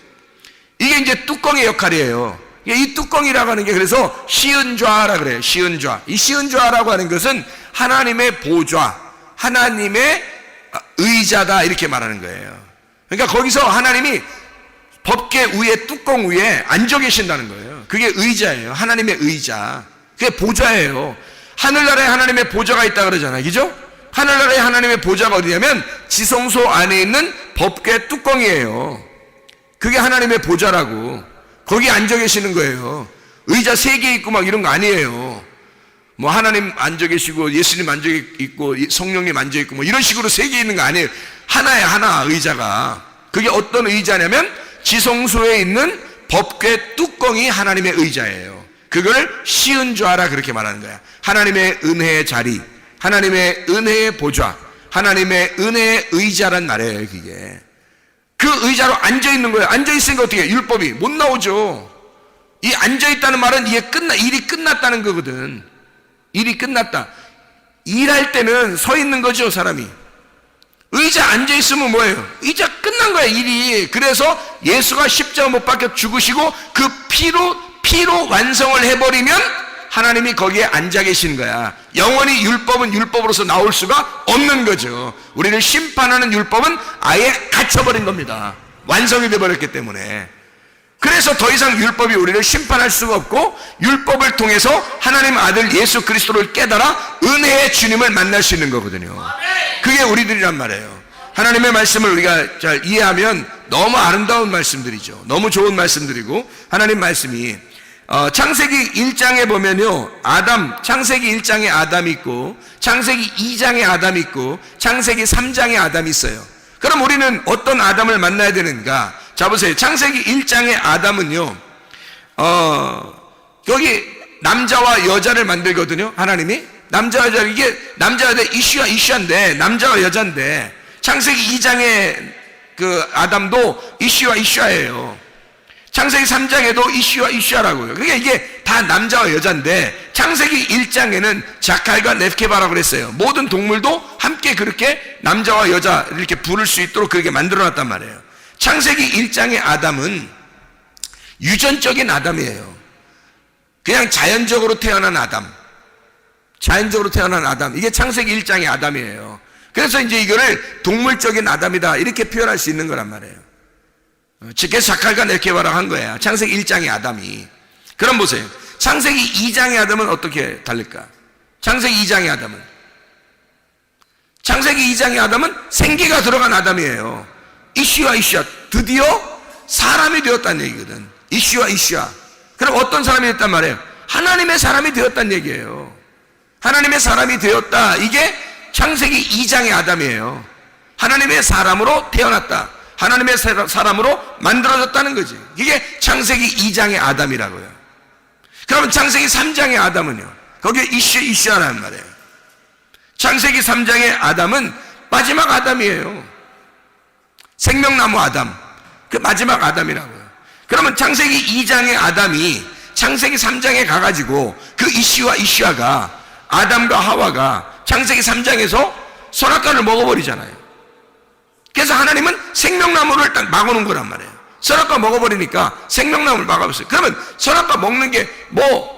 이게 이제 뚜껑의 역할이에요. 이 뚜껑이라고 하는 게 그래서 시은좌라 그래요. 시은좌. 이 시은좌라고 하는 것은 하나님의 보좌, 하나님의 의자다, 이렇게 말하는 거예요. 그러니까 거기서 하나님이 법궤 위에, 뚜껑 위에 앉아 계신다는 거예요. 그게 의자예요. 하나님의 의자. 그게 보좌예요. 하늘나라에 하나님의 보좌가 있다 그러잖아요. 그죠? 하늘나라에 하나님의 보좌가 어디냐면 지성소 안에 있는 법궤 뚜껑이에요. 그게 하나님의 보좌라고. 거기 앉아 계시는 거예요. 의자 3개 있고 막 이런 거 아니에요. 뭐 하나님 앉아 계시고 예수님 앉아 있고 성령님 앉아 있고 뭐 이런 식으로 3개 있는 거 아니에요. 하나야, 하나 의자가. 그게 어떤 의자냐면 지성소에 있는 법궤 뚜껑이 하나님의 의자예요. 그걸 시은좌라 그렇게 말하는 거야. 하나님의 은혜의 자리, 하나님의 은혜의 보좌, 하나님의 은혜의 의자란 말이에요. 그게 그 의자로 앉아 있는 거예요. 앉아 있으니까 어떻게 해요? 율법이 못 나오죠. 이 앉아 있다는 말은 이게 일이 끝났다는 거거든. 일이 끝났다. 일할 때는 서 있는 거죠, 사람이. 의자 앉아 있으면 뭐예요? 의자 끝난 거야, 일이. 그래서 예수가 십자가 못 박혀 죽으시고 그 피로 완성을 해버리면 하나님이 거기에 앉아 계신 거야. 영원히 율법은 율법으로서 나올 수가 없는 거죠. 우리를 심판하는 율법은 아예 갇혀버린 겁니다. 완성이 되어버렸기 때문에. 그래서 더 이상 율법이 우리를 심판할 수가 없고 율법을 통해서 하나님 아들 예수 그리스도를 깨달아 은혜의 주님을 만날 수 있는 거거든요. 그게 우리들이란 말이에요. 하나님의 말씀을 우리가 잘 이해하면 너무 아름다운 말씀들이죠. 너무 좋은 말씀들이고, 하나님 말씀이 창세기 1장에 보면요, 창세기 1장에 아담이 있고 창세기 2장에 아담이 있고 창세기 3장에 아담이 있어요. 그럼 우리는 어떤 아담을 만나야 되는가? 자 보세요. 창세기 1장의 아담은요, 여기 남자와 여자를 만들거든요. 하나님이 남자와 여자, 이게 남자와 여자 이슈인데 남자와 여자인데, 창세기 2장의 그 아담도 이슈예요. 창세기 3장에도 이슈라고요. 그러니까 이게 다 남자와 여자인데, 창세기 1장에는 자칼과 넵케바라고 그랬어요. 모든 동물도 함께 그렇게 남자와 여자 이렇게 부를 수 있도록 그렇게 만들어놨단 말이에요. 창세기 1장의 아담은 유전적인 아담이에요. 그냥 자연적으로 태어난 아담. 이게 창세기 1장의 아담이에요. 그래서 이제 이거를 동물적인 아담이다 이렇게 표현할 수 있는 거란 말이에요. 그래서 자칼과 넵케바라고 한 거야. 창세기 1장의 아담이. 그럼 보세요. 창세기 2장의 아담은 어떻게 다를까? 창세기 2장의 아담은 창세기 2장의 아담은 생기가 들어간 아담이에요. 이슈와 이슈야. 드디어 사람이 되었다는 얘기거든. 이슈와 이슈야. 그럼 어떤 사람이 됐단 말이에요? 하나님의 사람이 되었다는 얘기예요. 하나님의 사람이 되었다. 이게 창세기 2장의 아담이에요. 하나님의 사람으로 태어났다. 하나님의 사람으로 만들어졌다는 거지. 이게 창세기 2장의 아담이라고요. 그러면 창세기 3장의 아담은요? 거기에 이슈하라는 말이에요. 창세기 3장의 아담은 마지막 아담이에요. 생명나무 아담. 그 마지막 아담이라고요. 그러면 창세기 2장의 아담이 창세기 3장에 가가지고 그 이슈아가 아담과 하와가 창세기 3장에서 선악과를 먹어버리잖아요. 그래서 하나님은 생명나무를 딱 막아놓은 거란 말이에요. 선악과 먹어버리니까 생명나무를 막아버렸어요. 그러면 선악과 먹는 게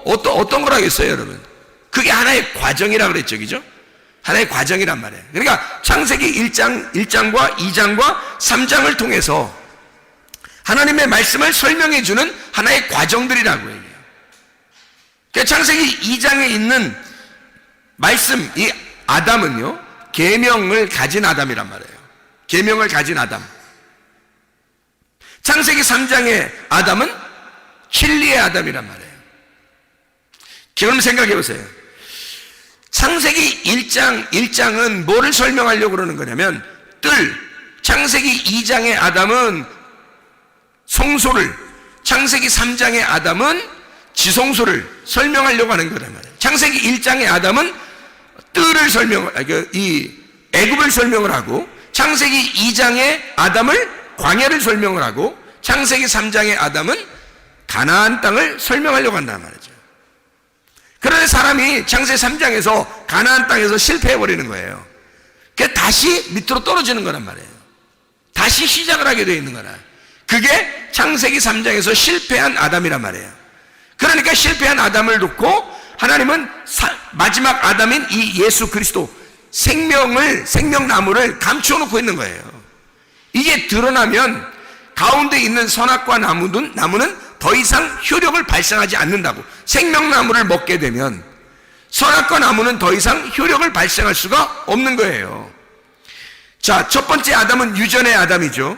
어떤 거라겠어요, 여러분? 그게 하나의 과정이라 그랬죠, 그죠? 하나의 과정이란 말이에요. 그러니까 창세기 1장과 2장과 3장을 통해서 하나님의 말씀을 설명해주는 하나의 과정들이라고 얘기해요. 그러니까 창세기 2장에 있는 말씀, 이 아담은요, 계명을 가진 아담이란 말이에요. 계명을 가진 아담. 창세기 3장의 아담은 진리의 아담이란 말이에요. 그럼 생각해 보세요. 창세기 1장은 뭐를 설명하려고 그러는 거냐면 창세기 2장의 아담은 성소를, 창세기 3장의 아담은 지성소를 설명하려고 하는 거란 말이에요. 창세기 1장의 아담은 이 애굽을 설명을 하고, 창세기 2장의 아담을 광야를 설명을 하고, 창세기 3장의 아담은 가나안 땅을 설명하려고 한단 말이죠. 그런데 사람이 창세기 3장에서 가나안 땅에서 실패해버리는 거예요. 그래서 다시 밑으로 떨어지는 거란 말이에요. 다시 시작을 하게 되어 있는 거라. 그게 창세기 3장에서 실패한 아담이란 말이에요. 그러니까 실패한 아담을 놓고 하나님은 마지막 아담인 이 예수 그리스도 생명나무를 감추어 놓고 있는 거예요. 이게 드러나면 가운데 있는 선악과 나무는 더 이상 효력을 발생하지 않는다고. 생명나무를 먹게 되면 선악과 나무는 더 이상 효력을 발생할 수가 없는 거예요. 자, 첫 번째 아담은 유전의 아담이죠.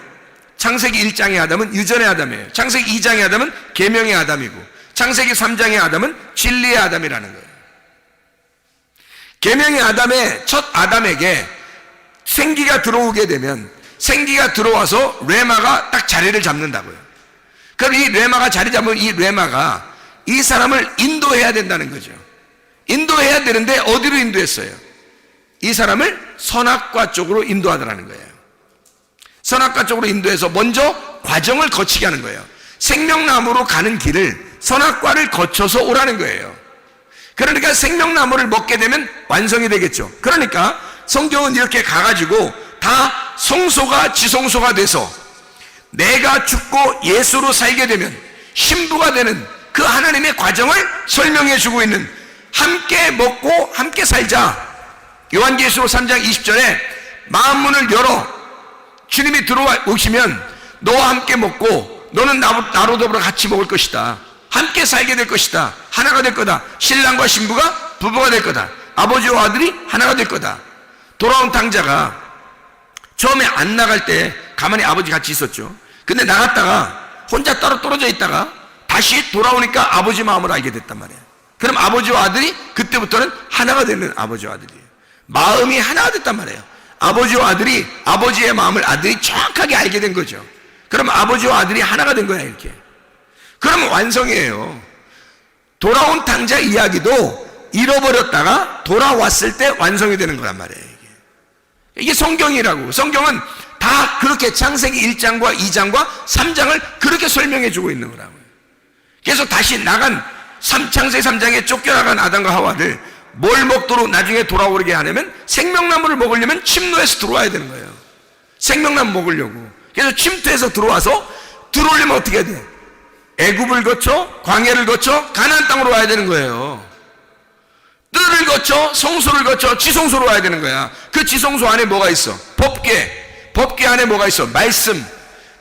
창세기 1장의 아담은 유전의 아담이에요. 창세기 2장의 아담은 계명의 아담이고, 창세기 3장의 아담은 진리의 아담이라는 거예요. 계명의 아담의 첫 아담에게 생기가 들어오게 되면, 생기가 들어와서 레마가 딱 자리를 잡는다고요. 그럼 이 레마가 자리 잡으면 이 레마가 이 사람을 인도해야 된다는 거죠. 인도해야 되는데 어디로 인도했어요? 이 사람을 선악과 쪽으로 인도하더라는 거예요. 선악과 쪽으로 인도해서 먼저 과정을 거치게 하는 거예요. 생명나무로 가는 길을 선악과를 거쳐서 오라는 거예요. 그러니까 생명나무를 먹게 되면 완성이 되겠죠. 그러니까 성경은 이렇게 가가지고 다 성소가 지성소가 돼서 내가 죽고 예수로 살게 되면 신부가 되는 그 하나님의 과정을 설명해 주고 있는, 함께 먹고 함께 살자. 요한계시록 3장 20절에 마음문을 열어 주님이 들어오시면 너와 함께 먹고 너는 나로 더불어 같이 먹을 것이다. 함께 살게 될 것이다. 하나가 될 거다. 신랑과 신부가 부부가 될 거다. 아버지와 아들이 하나가 될 거다. 돌아온 탕자가 처음에 안 나갈 때 가만히 아버지 같이 있었죠. 근데 나갔다가 혼자 따로 떨어져 있다가 다시 돌아오니까 아버지 마음을 알게 됐단 말이에요. 그럼 아버지와 아들이 그때부터는 하나가 되는 아버지와 아들이에요. 마음이 하나가 됐단 말이에요. 아버지와 아들이, 아버지의 마음을 아들이 정확하게 알게 된 거죠. 그럼 아버지와 아들이 하나가 된 거야, 이렇게. 그러면 완성이에요. 돌아온 탕자 이야기도 잃어버렸다가 돌아왔을 때 완성이 되는 거란 말이에요. 이게 성경이라고. 성경은 다 그렇게 창세기 1장과 2장과 3장을 그렇게 설명해 주고 있는 거라고요. 그래서 다시 나간 창세기 3장에 쫓겨나간 아담과 하와를 뭘 먹도록 나중에 돌아오게 하냐면 생명나무를 먹으려면 침노해서 들어와야 되는 거예요. 생명나무 먹으려고. 그래서 침투해서 들어오려면 어떻게 해야 돼? 애굽을 거쳐, 광야를 거쳐, 가나안 땅으로 와야 되는 거예요. 뜰을 거쳐, 성소를 거쳐, 지성소로 와야 되는 거야. 그 지성소 안에 뭐가 있어? 법궤 안에 뭐가 있어? 말씀.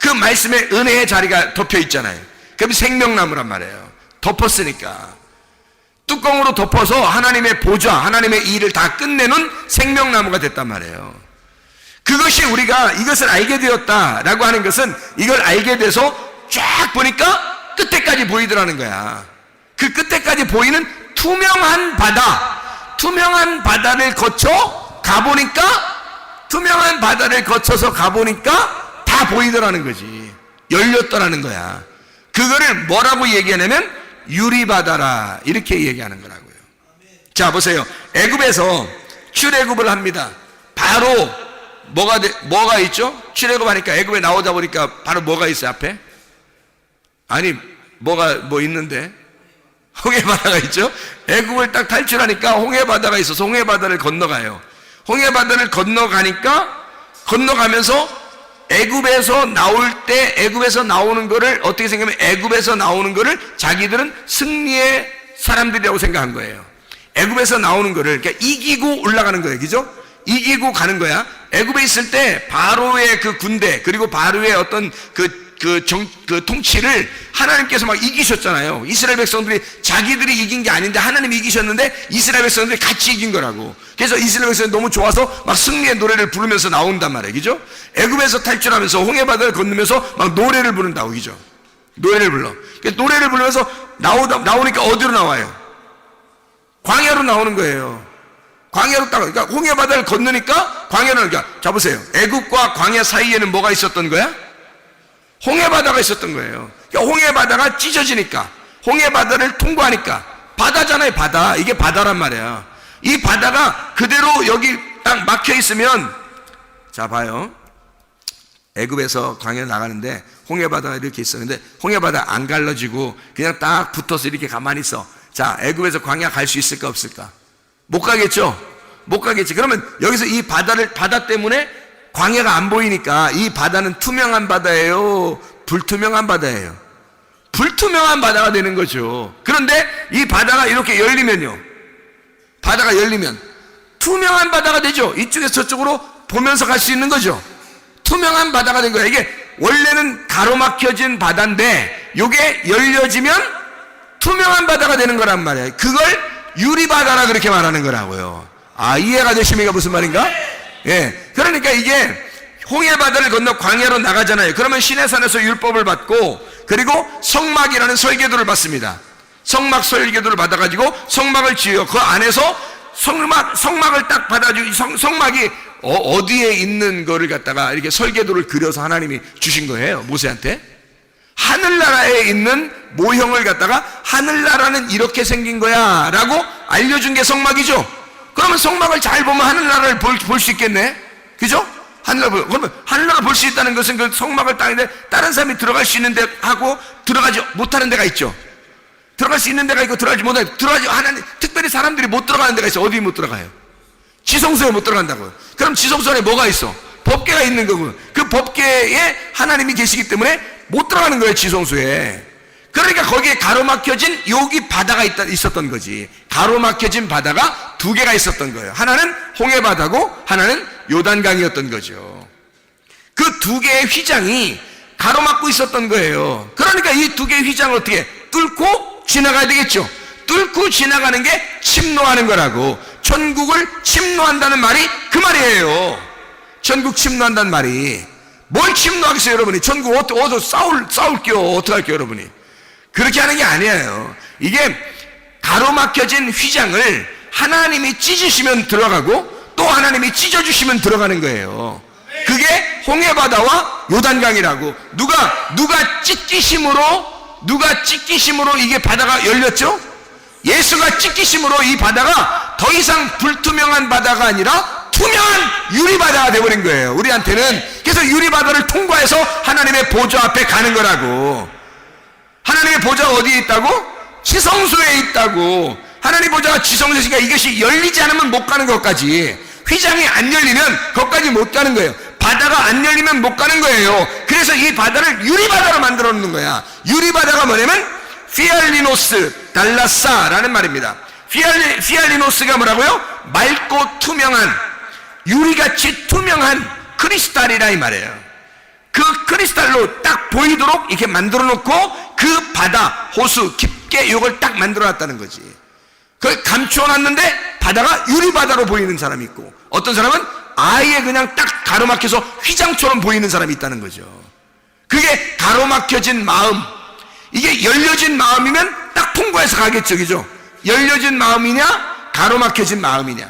그 말씀에 은혜의 자리가 덮여 있잖아요. 그럼 생명나무란 말이에요. 덮었으니까. 뚜껑으로 덮어서 하나님의 보좌, 하나님의 일을 다 끝내는 생명나무가 됐단 말이에요. 그것이 우리가 이것을 알게 되었다라고 하는 것은 이걸 알게 돼서 쫙 보니까 끝에까지 보이더라는 거야. 그 끝에까지 보이는 투명한 바다, 투명한 바다를 거쳐 가보니까, 투명한 바다를 거쳐서 가보니까 다 보이더라는 거지. 열렸더라는 거야. 그거를 뭐라고 얘기하냐면 유리바다라 이렇게 얘기하는 거라고요. 자 보세요. 애굽에서 출애굽을 합니다. 바로 뭐가 있죠? 출애굽하니까 애굽에 나오다 보니까 바로 뭐가 있어요 앞에? 아니 뭐 있는데 홍해바다가 있죠? 애굽을 딱 탈출하니까 홍해바다가 있어서 홍해바다를 건너가요. 홍해바다를 건너가면서 애굽에서 나올 때 애굽에서 나오는 거를 어떻게 생각하면 애굽에서 나오는 거를 자기들은 승리의 사람들이라고 생각한 거예요. 애굽에서 나오는 거를 그러니까 이기고 올라가는 거예요. 그죠? 이기고 가는 거야. 애굽에 있을 때 바로의 그 군대 그리고 바로의 어떤 그 통치를 하나님께서 막 이기셨잖아요. 이스라엘 백성들이 자기들이 이긴 게 아닌데 하나님이 이기셨는데 이스라엘 백성들이 같이 이긴 거라고. 그래서 이스라엘 백성이 너무 좋아서 막 승리의 노래를 부르면서 나온단 말이에요. 그죠? 애굽에서 탈출하면서 홍해바다를 건너면서 막 노래를 부른다고. 그죠? 노래를 불러. 노래를 부르면서 나오니까 어디로 나와요? 광야로 나오는 거예요. 광야로 그러니까 홍해바다를 건너니까 광야로 그러니까 자 보세요. 애굽과 광야 사이에는 뭐가 있었던 거야? 홍해바다가 있었던 거예요. 그러니까 홍해바다가 찢어지니까 홍해바다를 통과하니까 바다잖아요. 바다. 이게 바다란 말이야. 이 바다가 그대로 여기 딱 막혀 있으면 자 봐요. 애굽에서 광야 나가는데 홍해바다가 이렇게 있었는데 홍해바다 안 갈라지고 그냥 딱 붙어서 이렇게 가만히 있어. 자 애굽에서 광야 갈 수 있을까 없을까? 못 가겠죠? 못 가겠지. 그러면 여기서 이 바다 때문에 광야가 안 보이니까 이 바다는 투명한 바다예요? 불투명한 바다예요? 불투명한 바다가 되는 거죠. 그런데 이 바다가 이렇게 열리면요. 바다가 열리면 투명한 바다가 되죠. 이쪽에서 저쪽으로 보면서 갈 수 있는 거죠. 투명한 바다가 된 거예요. 이게 원래는 가로막혀진 바다인데 이게 열려지면 투명한 바다가 되는 거란 말이에요. 그걸 유리바다라 그렇게 말하는 거라고요. 아, 이해가 되십니까? 무슨 말인가? 예. 그러니까 이게 홍해바다를 건너 광야로 나가잖아요. 그러면 시내산에서 율법을 받고 그리고 성막이라는 설계도를 받습니다. 성막 설계도를 받아가지고 성막을 지어요. 그 안에서 성막을 딱 받아주고 성막이 어디에 있는 거를 갖다가 이렇게 설계도를 그려서 하나님이 주신 거예요. 모세한테. 하늘나라에 있는 모형을 갖다가 하늘나라는 이렇게 생긴 거야 라고 알려준 게 성막이죠. 그러면 성막을 잘 보면 하늘나라를 볼 수 있겠네. 그죠? 그러면 하늘나라를 볼 수 있다는 것은 그 성막을 따는데 다른 사람이 들어갈 수 있는 데 하고 들어가지 못하는 데가 있죠. 들어갈 수 있는 데가 있고 들어가지 못하는 하나님 특별히 사람들이 못 들어가는 데가 있어. 어디 못 들어가요? 지성소에 못 들어간다고요. 그럼 지성소 안에 뭐가 있어? 법궤가 있는 거고 그 법궤에 하나님이 계시기 때문에 못 들어가는 거예요. 지성소에. 그러니까 거기에 가로막혀진 여기 바다가 있었던 거지. 가로막혀진 바다가 두 개가 있었던 거예요. 하나는 홍해바다고 하나는 요단강이었던 거죠. 그 두 개의 휘장이 가로막고 있었던 거예요. 그러니까 이 두 개의 휘장을 어떻게 뚫고 지나가야 되겠죠. 뚫고 지나가는 게 침노하는 거라고. 천국을 침노한다는 말이 그 말이에요. 천국 침노한다는 말이. 뭘 침노하겠어요 여러분이? 천국 어디 싸울게요? 어떡할게요 여러분이? 그렇게 하는 게 아니에요. 이게 가로막혀진 휘장을 하나님이 찢으시면 들어가고 또 하나님이 찢어주시면 들어가는 거예요. 그게 홍해바다와 요단강이라고. 누가 찢기심으로 이게 바다가 열렸죠? 예수가 찢기심으로 이 바다가 더 이상 불투명한 바다가 아니라 투명한 유리바다가 되어버린 거예요. 우리한테는. 그래서 유리바다를 통과해서 하나님의 보좌 앞에 가는 거라고. 하나님의 보좌가 어디에 있다고? 지성소에 있다고. 하나님의 보좌가 지성소에 있으니까 이것이 열리지 않으면 못 가는 것까지. 휘장이 안 열리면 거기까지 못 가는 거예요. 바다가 안 열리면 못 가는 거예요. 그래서 이 바다를 유리바다로 만들어 놓는 거야. 유리바다가 뭐냐면 피알리노스 달라사라는 말입니다. 피알리노스가 뭐라고요? 맑고 투명한, 유리같이 투명한 크리스탈이라 이 말이에요. 그 크리스탈로 딱 보이도록 이렇게 만들어 놓고 그 바다, 호수 깊게 이걸 딱 만들어 놨다는 거지. 그걸 감추어놨는데 바다가 유리바다로 보이는 사람이 있고, 어떤 사람은 아예 그냥 딱 가로막혀서 휘장처럼 보이는 사람이 있다는 거죠. 그게 가로막혀진 마음, 이게 열려진 마음이면 딱 통과해서 가겠죠, 그죠? 열려진 마음이냐 가로막혀진 마음이냐.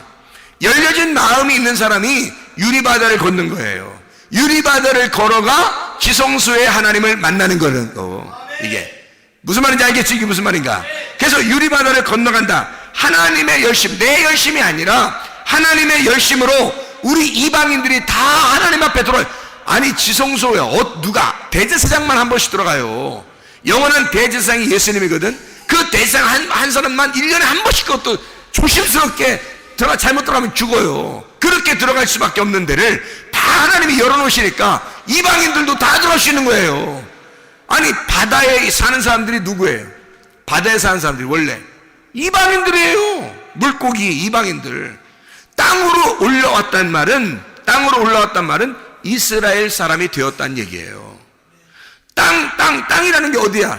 열려진 마음이 있는 사람이 유리바다를 걷는 거예요. 유리바다를 걸어가 지성소의 하나님을 만나는 거예요. 이게 무슨 말인지 알겠지? 이게 무슨 말인가? 그래서 유리바다를 건너간다. 하나님의 열심, 내 열심이 아니라 하나님의 열심으로 우리 이방인들이 다 하나님 앞에 들어와요. 아니, 지성소에 누가 대제사장만 한 번씩 들어가요. 영원한 대제사장이 예수님이거든. 그 대제사장 한 사람만 1년에 한 번씩 그것도 조심스럽게 잘못 들어가면 죽어요. 그렇게 들어갈 수밖에 없는 데를 다 하나님이 열어놓으시니까 이방인들도 다 들어갈 수 있는 거예요. 아니, 바다에 사는 사람들이 누구예요? 바다에 사는 사람들이 원래 이방인들이에요. 물고기 이방인들. 땅으로 올라왔단 말은 이스라엘 사람이 되었다는 얘기예요. 땅이라는 게 어디야?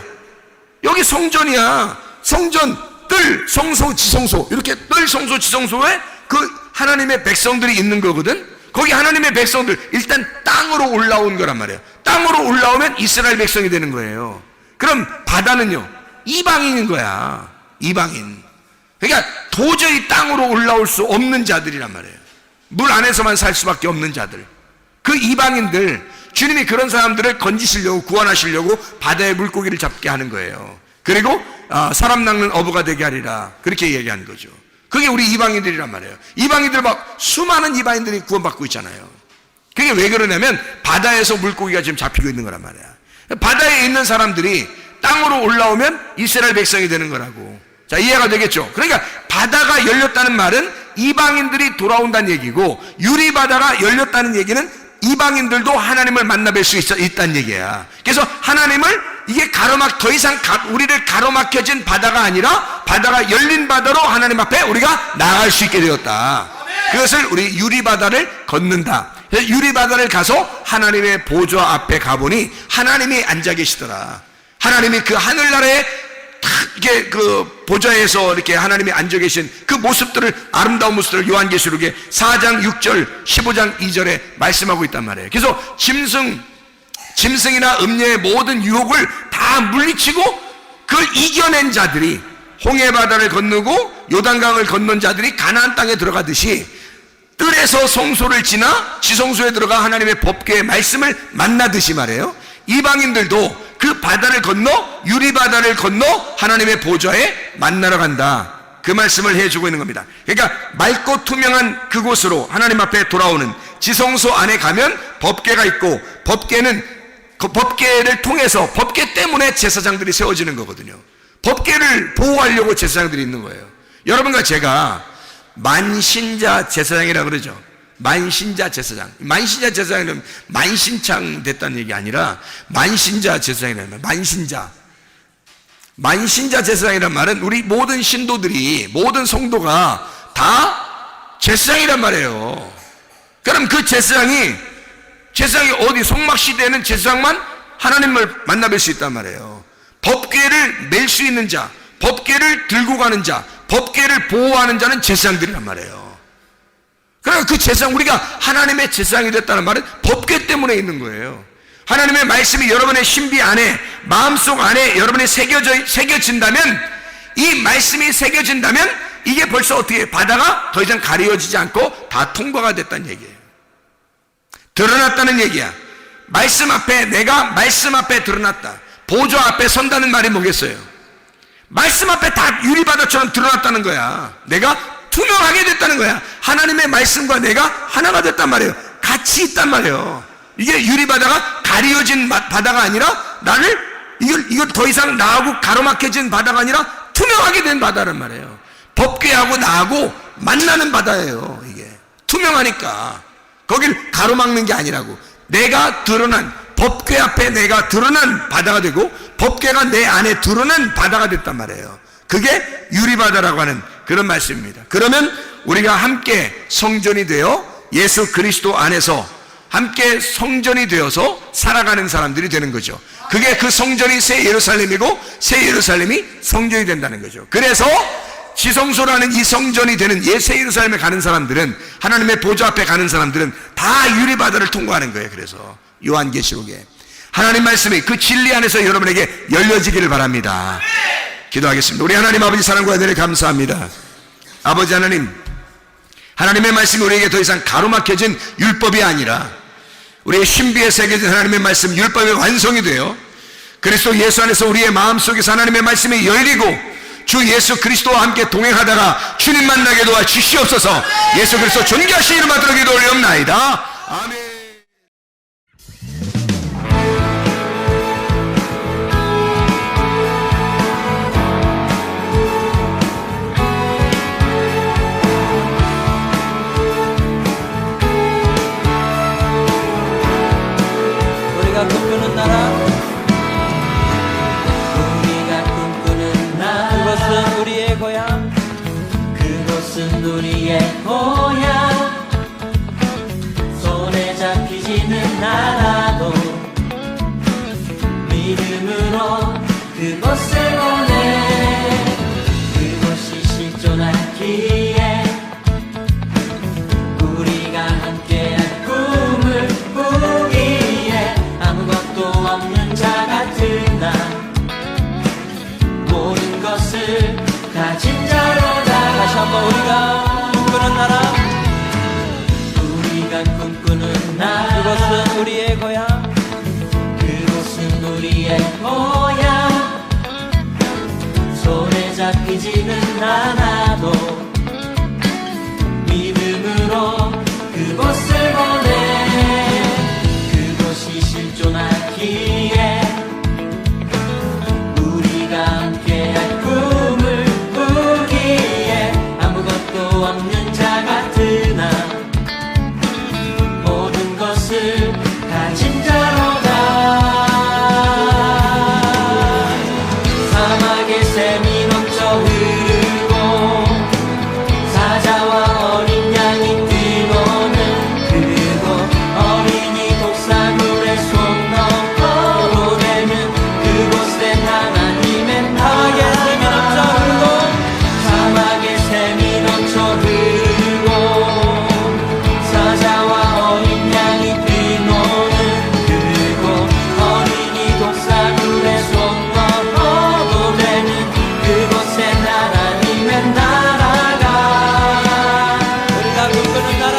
여기 성전이야. 성전, 뜰, 성소, 지성소, 이렇게 뜰, 성소, 지성소에 그 하나님의 백성들이 있는 거거든. 거기 하나님의 백성들, 일단 땅으로 올라온 거란 말이에요. 땅으로 올라오면 이스라엘 백성이 되는 거예요. 그럼 바다는요, 이방인인 거야. 이방인. 그러니까 도저히 땅으로 올라올 수 없는 자들이란 말이에요. 물 안에서만 살 수밖에 없는 자들. 그 이방인들, 주님이 그런 사람들을 건지시려고, 구원하시려고 바다의 물고기를 잡게 하는 거예요. 그리고 사람 낚는 어부가 되게 하리라, 그렇게 얘기하는 거죠. 그게 우리 이방인들이란 말이에요. 이방인들 막 수많은 이방인들이 구원받고 있잖아요. 그게 왜 그러냐면 바다에서 물고기가 지금 잡히고 있는 거란 말이야. 바다에 있는 사람들이 땅으로 올라오면 이스라엘 백성이 되는 거라고. 자, 이해가 되겠죠? 그러니까 바다가 열렸다는 말은 이방인들이 돌아온다는 얘기고, 유리바다가 열렸다는 얘기는 이방인들도 하나님을 만나뵐 수 있다는 얘기야. 그래서 하나님을, 이게 더 이상 우리를 가로막혀진 바다가 아니라 바다가 열린 바다로 하나님 앞에 우리가 나아갈 수 있게 되었다. 그것을 우리 유리바다를 걷는다. 유리바다를 가서 하나님의 보좌 앞에 가보니 하나님이 앉아 계시더라. 하나님이 그 하늘나라에 이게 그 보좌에서 이렇게 하나님이 앉아 계신 그 모습들을, 아름다운 모습들을 요한계시록에 4장 6절 15장 2절에 말씀하고 있단 말이에요. 그래서 짐승이나 음녀의 모든 유혹을 다 물리치고 그걸 이겨낸 자들이, 홍해바다를 건너고 요단강을 건넌 자들이 가나안 땅에 들어가듯이 뜰에서 성소를 지나 지성소에 들어가 하나님의 법궤의 말씀을 만나듯이 말이에요, 이방인들도 그 바다를 건너, 유리바다를 건너 하나님의 보좌에 만나러 간다, 그 말씀을 해주고 있는 겁니다. 그러니까 맑고 투명한 그곳으로 하나님 앞에 돌아오는 지성소 안에 가면 법궤가 있고, 그 법궤를 통해서, 법궤 때문에 제사장들이 세워지는 거거든요. 법궤를 보호하려고 제사장들이 있는 거예요. 여러분과 제가 만신자 제사장이라고 그러죠. 만신자 제사장. 만신자 제사장이라면 만신창 됐다는 얘기 아니라 만신자 제사장이라면 만신자 제사장이란 말은 우리 모든 신도들이, 모든 성도가 다 제사장이란 말이에요. 그럼 그 제사장이 어디 성막시대에는 제사장만 하나님을 만나뵐 수 있단 말이에요. 법궤를 멜 수 있는 자, 법궤를 들고 가는 자, 법궤를 보호하는 자는 제사장들이란 말이에요. 그러니까 그 제사장, 우리가 하나님의 제사장이 됐다는 말은 법궤 때문에 있는 거예요. 하나님의 말씀이 여러분의 신비 안에, 마음속 안에 여러분이 새겨진다면, 이 말씀이 새겨진다면 이게 벌써 어떻게, 바다가 더 이상 가려지지 않고 다 통과가 됐다는 얘기예요. 드러났다는 얘기야. 내가 말씀 앞에 드러났다. 보좌 앞에 선다는 말이 뭐겠어요? 말씀 앞에 다 유리바다처럼 드러났다는 거야. 내가 투명하게 됐다는 거야. 하나님의 말씀과 내가 하나가 됐단 말이에요. 같이 있단 말이에요. 이게 유리바다가 가려진 바다가 아니라, 나를 이걸 더 이상 나하고 가로막혀진 바다가 아니라 투명하게 된 바다란 말이에요. 법궤하고 나하고 만나는 바다예요. 이게 투명하니까 거길 가로막는 게 아니라고. 내가 드러난, 법궤 앞에 내가 드러난 바다가 되고, 법궤가 내 안에 드러난 바다가 됐단 말이에요. 그게 유리바다라고 하는 그런 말씀입니다. 그러면 우리가 함께 성전이 되어 예수 그리스도 안에서 함께 성전이 되어서 살아가는 사람들이 되는 거죠. 그게 그 성전이 새 예루살렘이고 새 예루살렘이 성전이 된다는 거죠. 그래서 지성소라는 이 성전이 되는 옛새 예루살렘에 가는 사람들은, 하나님의 보좌 앞에 가는 사람들은 다 유리바다를 통과하는 거예요. 그래서 요한계시록에 하나님 말씀이 그 진리 안에서 여러분에게 열려지기를 바랍니다. 기도하겠습니다. 우리 하나님 아버지 사랑과 은혜를 감사합니다. 아버지 하나님, 하나님의 말씀이 우리에게 더 이상 가로막혀진 율법이 아니라 우리의 신비에 새겨진 하나님의 말씀, 율법의 완성이 되어 그리스도 예수 안에서 우리의 마음속에서 하나님의 말씀이 열리고 주 예수 그리스도와 함께 동행하다가 주님 만나게 도와 주시옵소서. 예수 그리스도 존귀하신 이름 받들어 기도 올리옵나이다. 아멘. 우리가 꿈꾸는 나라, 우리가 꿈꾸는 나라, 그것은 우리의 고향, 그것은 우리의 고향. 손에 잡히지는 않아도 믿음으로 그곳을 보내. 그것이 실존하기에 우리가 함께한 꿈을 꾸기에 아무것도 없는 자 같은 나, 모든 것을 가진 자로다. 다시 한번 우리가 꿈꾸는 나라, 우리가 꿈꾸는 나라, 그것은 우리의 고향, 그곳은 우리의 고향. 손에 잡히지는 않아도 믿음으로 그곳을 보내. 그곳이 실존하기에 우리가 함께한 꿈을 꾸기에 아무것도 없는 자 같은 나, 모든 것을 가진 자로다. 사막의 샘이 넘쳐 흐르고 사자와 어린 양이 뛰노는 그곳, 어린이 독사물에 손 넣고 되는 그곳엔 하나님의 나라의 샘이 넘쳐 흐르고, 사막의 샘이 넘쳐 흐르고 사자와 어린 양이 뛰노는 그곳, 어린이 독사물에 손 넣고 되는 그곳엔 하나님의 나라가. 우리가 꿈꾸는 나라,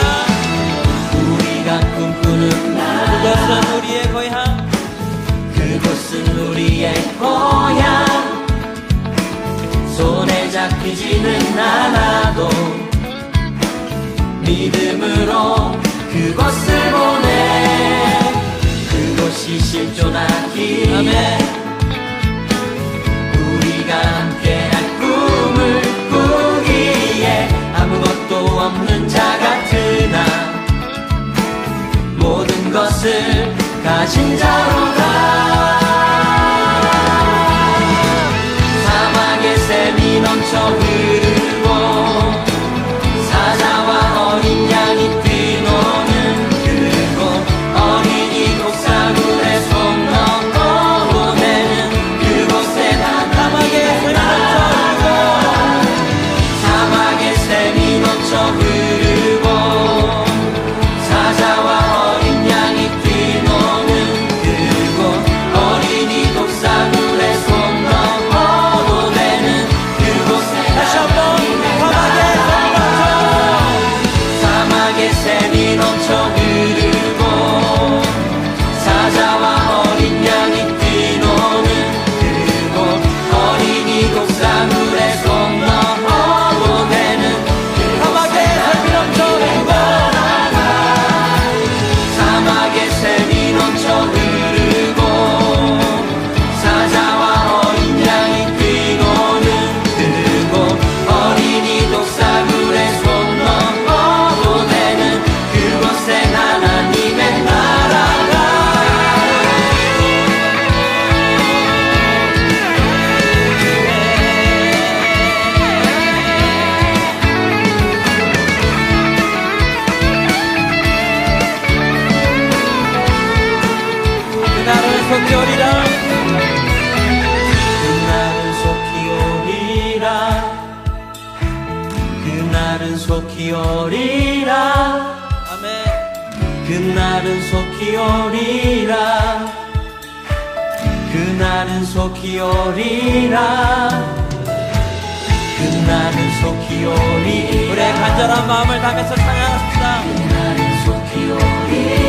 우리가 꿈꾸는 나라, 그것은 우리의 고향, 그곳은 우리의 고향. 손에 잡히지는 않아도 믿음으로 그곳을 보내. 그곳이 실존하기에 우리가 함께한 꿈을 꾸기에 아무것도 없는 자 같은 나, 모든 것을 가진 자로다. 사막의 샘이 넘쳐 흐르고 사자와 어린 양이 뛰노는 그곳, 어린이 독사물에 손 넣고 되는 그곳에 사막의 사막의 샘이 넘쳐 흐르고 사자와 어린 양이 뛰노는 그곳, 속히 오리라. 아멘. 그날은 속히 오리라. 그날은 속히 오리라. 그날은 속히 오리라. 우리의 간절한 마음을 담아서 찬양합시다. 그날은 속히 오리라.